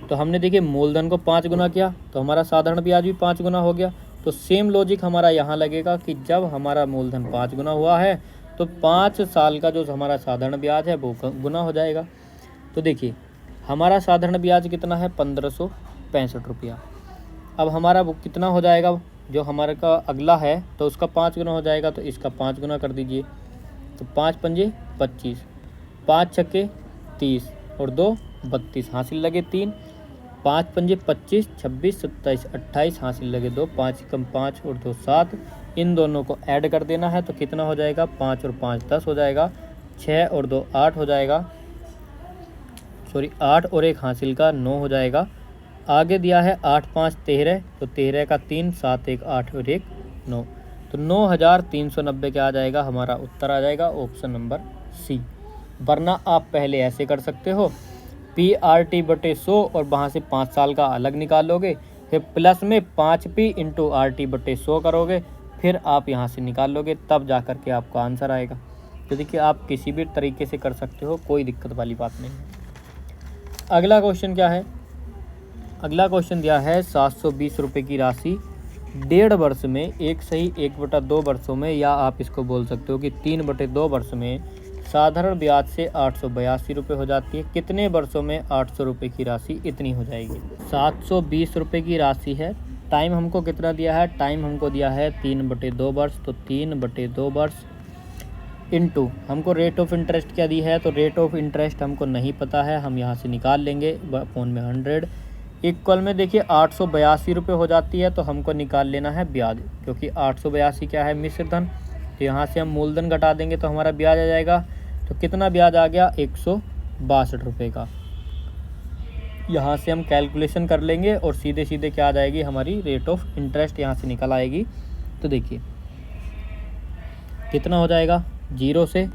तो हमने देखिए मूलधन को 5 गुना किया तो हमारा साधारण ब्याज भी 5 गुना हो गया। तो सेम लॉजिक हमारा यहाँ लगेगा कि जब हमारा मूलधन 5 गुना हुआ है तो 5 साल का जो हमारा साधारण ब्याज है वो गुना हो जाएगा। तो देखिए हमारा साधारण ब्याज कितना है 1565 रुपया। अब हमारा वो कितना हो जाएगा, जो हमारे का अगला है तो उसका 5 गुना हो जाएगा, तो इसका 5 गुना कर दीजिए। तो 5 पंजे 25, 5 छक्के 30 और 2 32, हासिल लगे 3, 5 पंजे 25, 26 27 28, हासिल लगे 2, 5 कम 5 और 2 7। इन दोनों को ऐड कर देना है तो कितना हो जाएगा, 5 और 5 10 हो जाएगा, 6 और 2 8 हो जाएगा, 8 और 1 हासिल का 9 हो जाएगा। आगे दिया है 8 5 13, तो 13 का 3, 7 1 8 और 1 9, तो 9390 क्या आ जाएगा, हमारा उत्तर आ जाएगा ऑप्शन नंबर सी। वरना आप पहले ऐसे कर सकते हो, PRT/100 और वहाँ से 5 साल का अलग निकालोगे, फिर प्लस में 5P × RT/100 करोगे, फिर आप यहाँ से निकाल लोगे, तब जा कर के आपका आंसर आएगा। तो देखिए आप किसी भी तरीके से कर सकते हो, कोई दिक्कत वाली बात नहीं है। अगला क्वेश्चन क्या है, अगला क्वेश्चन दिया है 720 रुपये की राशि 1.5 वर्ष में, एक सही 1/2 वर्षों में, या आप इसको बोल सकते हो कि 3/2 वर्ष में साधारण ब्याज से 882 रुपये हो जाती है। कितने वर्षों में 800 रुपये की राशि इतनी हो जाएगी। 720 रुपये की राशि है, टाइम हमको कितना दिया है, टाइम हमको दिया है 3/2 वर्ष, तो 3/2 वर्ष इनटू हमको रेट ऑफ इंटरेस्ट क्या दी है, तो रेट ऑफ इंटरेस्ट हमको नहीं पता है, हम यहाँ से निकाल लेंगे अपॉन में 100 इक्वल में। देखिए 882 रुपये हो जाती है, तो हमको निकाल लेना है ब्याज, क्योंकि 882 क्या है, मिश्र धन, तो यहाँ से हम मूलधन घटा देंगे तो हमारा ब्याज आ जाएगा। तो कितना ब्याज आ गया, 162 रुपये का। यहाँ से हम कैलकुलेशन कर लेंगे और सीधे सीधे क्या आ जाएगी, हमारी रेट ऑफ इंटरेस्ट यहाँ से निकल आएगी। तो देखिए कितना हो जाएगा, 0 से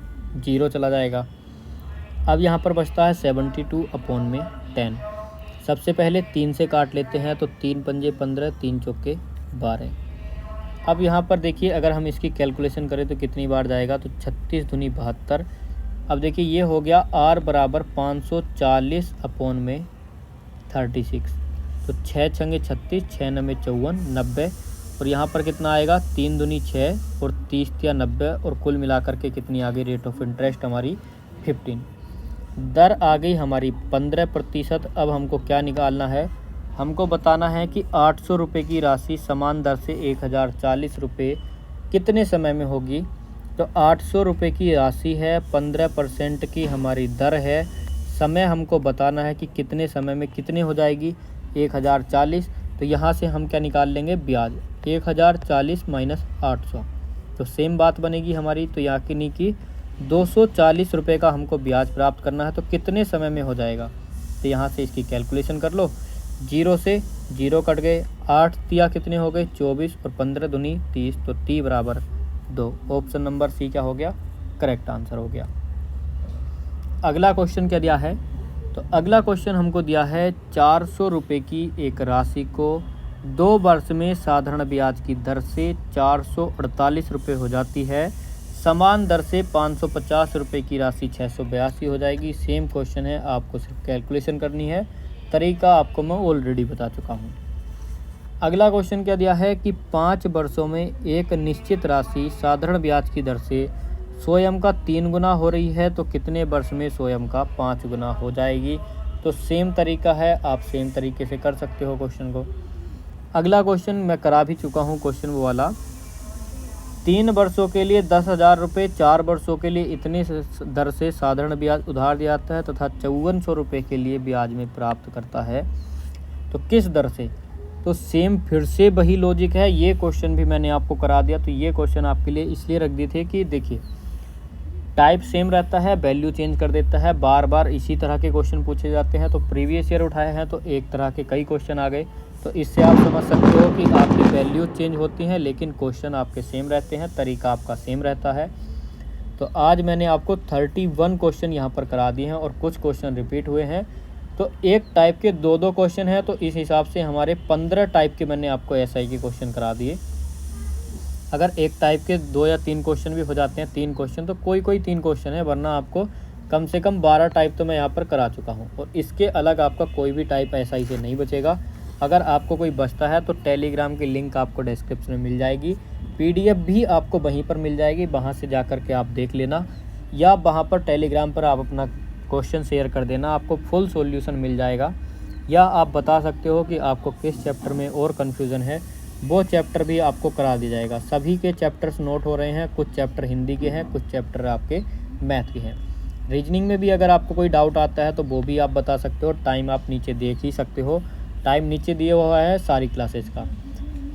0 चला जाएगा। अब यहाँ पर बचता है 72 अपॉन में 10। सबसे पहले 3 से काट लेते हैं, तो 3 पंजे 15, 3 चौके 12। अब यहाँ पर देखिए अगर हम इसकी कैलकुलेशन करें तो कितनी बार जाएगा, तो 36 दूनी 72। अब देखिए ये हो गया R बराबर 540 अपॉन में 36, तो 6 छंगे 36, 6 नमे 54, 90, और यहाँ पर कितना आएगा, 3 दूनी 6 और 30 या 90, और कुल मिलाकर के कितनी आ गई रेट ऑफ इंटरेस्ट हमारी 15। दर आ गई हमारी 15%। अब हमको क्या निकालना है, हमको बताना है कि 800 रुपये की राशि समान दर से 1040 रुपये कितने समय में होगी। तो 800 रुपये की राशि है, 15% की हमारी दर है, समय हमको बताना है कि कितने समय में कितने हो जाएगी, 1040। तो यहाँ से हम क्या निकाल लेंगे, ब्याज 1040 माइनस 800, तो सेम बात बनेगी हमारी। तो यहाँ की 240 रुपये का हमको ब्याज प्राप्त करना है, तो कितने समय में हो जाएगा। तो यहाँ से इसकी कैलकुलेशन कर लो, 0 से 0 कट गए, 8 तिया कितने हो गए 24, और 15 दूनी 30, तो 30 बराबर 2। ऑप्शन नंबर सी क्या हो गया, करेक्ट आंसर हो गया। अगला क्वेश्चन क्या दिया है, तो अगला क्वेश्चन हमको दिया है 400 रुपये की एक राशि को 2 वर्ष में साधारण ब्याज की दर से 448 रुपये हो जाती है, समान दर से 550 रुपये की राशि 682 हो जाएगी। सेम क्वेश्चन है, आपको सिर्फ कैलकुलेशन करनी है, तरीका आपको मैं ऑलरेडी बता चुका हूँ। अगला क्वेश्चन क्या दिया है कि 5 वर्षों में एक निश्चित राशि साधारण ब्याज की दर से स्वयं का 3 गुना हो रही है, तो कितने वर्ष में स्वयं का 5 गुना हो जाएगी। तो सेम तरीका है, आप सेम तरीके से कर सकते हो क्वेश्चन को। अगला क्वेश्चन मैं करा भी चुका हूँ, क्वेश्चन वो वाला 3 वर्षों के लिए 10,000 रुपये, 4 वर्षों के लिए इतने दर से साधारण ब्याज उधार दिया जाता है तथा 5400 रुपये के लिए ब्याज में प्राप्त करता है, तो किस दर से। तो सेम फिर से वही लॉजिक है, ये क्वेश्चन भी मैंने आपको करा दिया। तो ये क्वेश्चन आपके लिए इसलिए रख दिए थे कि देखिए टाइप सेम रहता है, वैल्यू चेंज कर देता है, बार बार इसी तरह के क्वेश्चन पूछे जाते हैं। तो प्रीवियस ईयर उठाए हैं तो एक तरह के कई क्वेश्चन आ गए, तो इससे आप समझ सकते हो कि आपकी वैल्यू चेंज होती हैं लेकिन क्वेश्चन आपके सेम रहते हैं, तरीका आपका सेम रहता है। तो आज मैंने आपको 31 क्वेश्चन यहाँ पर करा दिए हैं और कुछ क्वेश्चन रिपीट हुए हैं। तो एक टाइप के 2-2 क्वेश्चन हैं, तो इस हिसाब से हमारे 15 टाइप के मैंने आपको एसआई के क्वेश्चन करा दिए। अगर एक टाइप के 2 या 3 क्वेश्चन भी हो जाते हैं, 3 क्वेश्चन, तो कोई 3 क्वेश्चन है, वरना आपको कम से कम 12 टाइप तो मैं यहाँ पर करा चुका हूँ। और इसके अलग आपका कोई भी टाइप एसआई से नहीं बचेगा। अगर आपको कोई बचता है तो टेलीग्राम की लिंक आपको डिस्क्रिप्शन में मिल जाएगी, पीडीएफ भी आपको वहीं पर मिल जाएगी, वहाँ से जा कर के आप देख लेना, या वहाँ पर टेलीग्राम पर आप अपना क्वेश्चन शेयर कर देना, आपको फुल सॉल्यूशन मिल जाएगा। या आप बता सकते हो कि आपको किस चैप्टर में और कन्फ्यूज़न है, वो चैप्टर भी आपको करा दिया जाएगा। सभी के चैप्टर्स नोट हो रहे हैं, कुछ चैप्टर हिंदी के हैं, कुछ चैप्टर आपके मैथ के हैं। रीजनिंग में भी अगर आपको कोई डाउट आता है तो वो भी आप बता सकते हो। टाइम आप नीचे देख ही सकते हो, टाइम नीचे दिया हुआ है सारी क्लासेस का।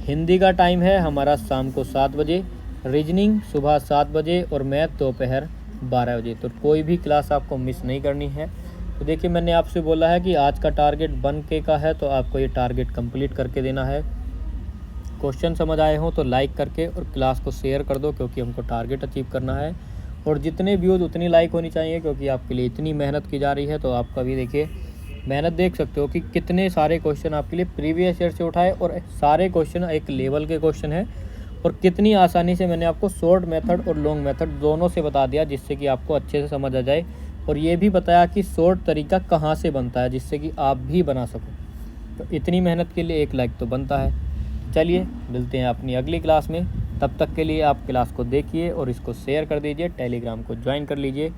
हिंदी का टाइम है हमारा शाम को 7 बजे, रीजनिंग सुबह 7 बजे और मैथ दोपहर 12 बजे। तो कोई भी क्लास आपको मिस नहीं करनी है। तो देखिए, मैंने आपसे बोला है कि आज का टारगेट 1K का है, तो आपको ये टारगेट कंप्लीट करके देना है। क्वेश्चन समझ आए हों तो लाइक करके और क्लास को शेयर कर दो, क्योंकि हमको टारगेट अचीव करना है। और जितने व्यूज़ उतनी लाइक होनी चाहिए, क्योंकि आपके लिए इतनी मेहनत की जा रही है। तो आपका भी देखिए मेहनत देख सकते हो कि कितने सारे क्वेश्चन आपके लिए प्रीवियस ईयर से उठाए, और सारे क्वेश्चन एक लेवल के क्वेश्चन है। और कितनी आसानी से मैंने आपको शॉर्ट मेथड और लॉन्ग मेथड दोनों से बता दिया, जिससे कि आपको अच्छे से समझ आ जाए। और ये भी बताया कि शॉर्ट तरीका कहाँ से बनता है, जिससे कि आप भी बना सको। तो इतनी मेहनत के लिए एक लाइक तो बनता है। चलिए मिलते हैं अपनी अगली क्लास में। तब तक के लिए आप क्लास को देखिए और इसको शेयर कर दीजिए, टेलीग्राम को ज्वाइन कर लीजिए।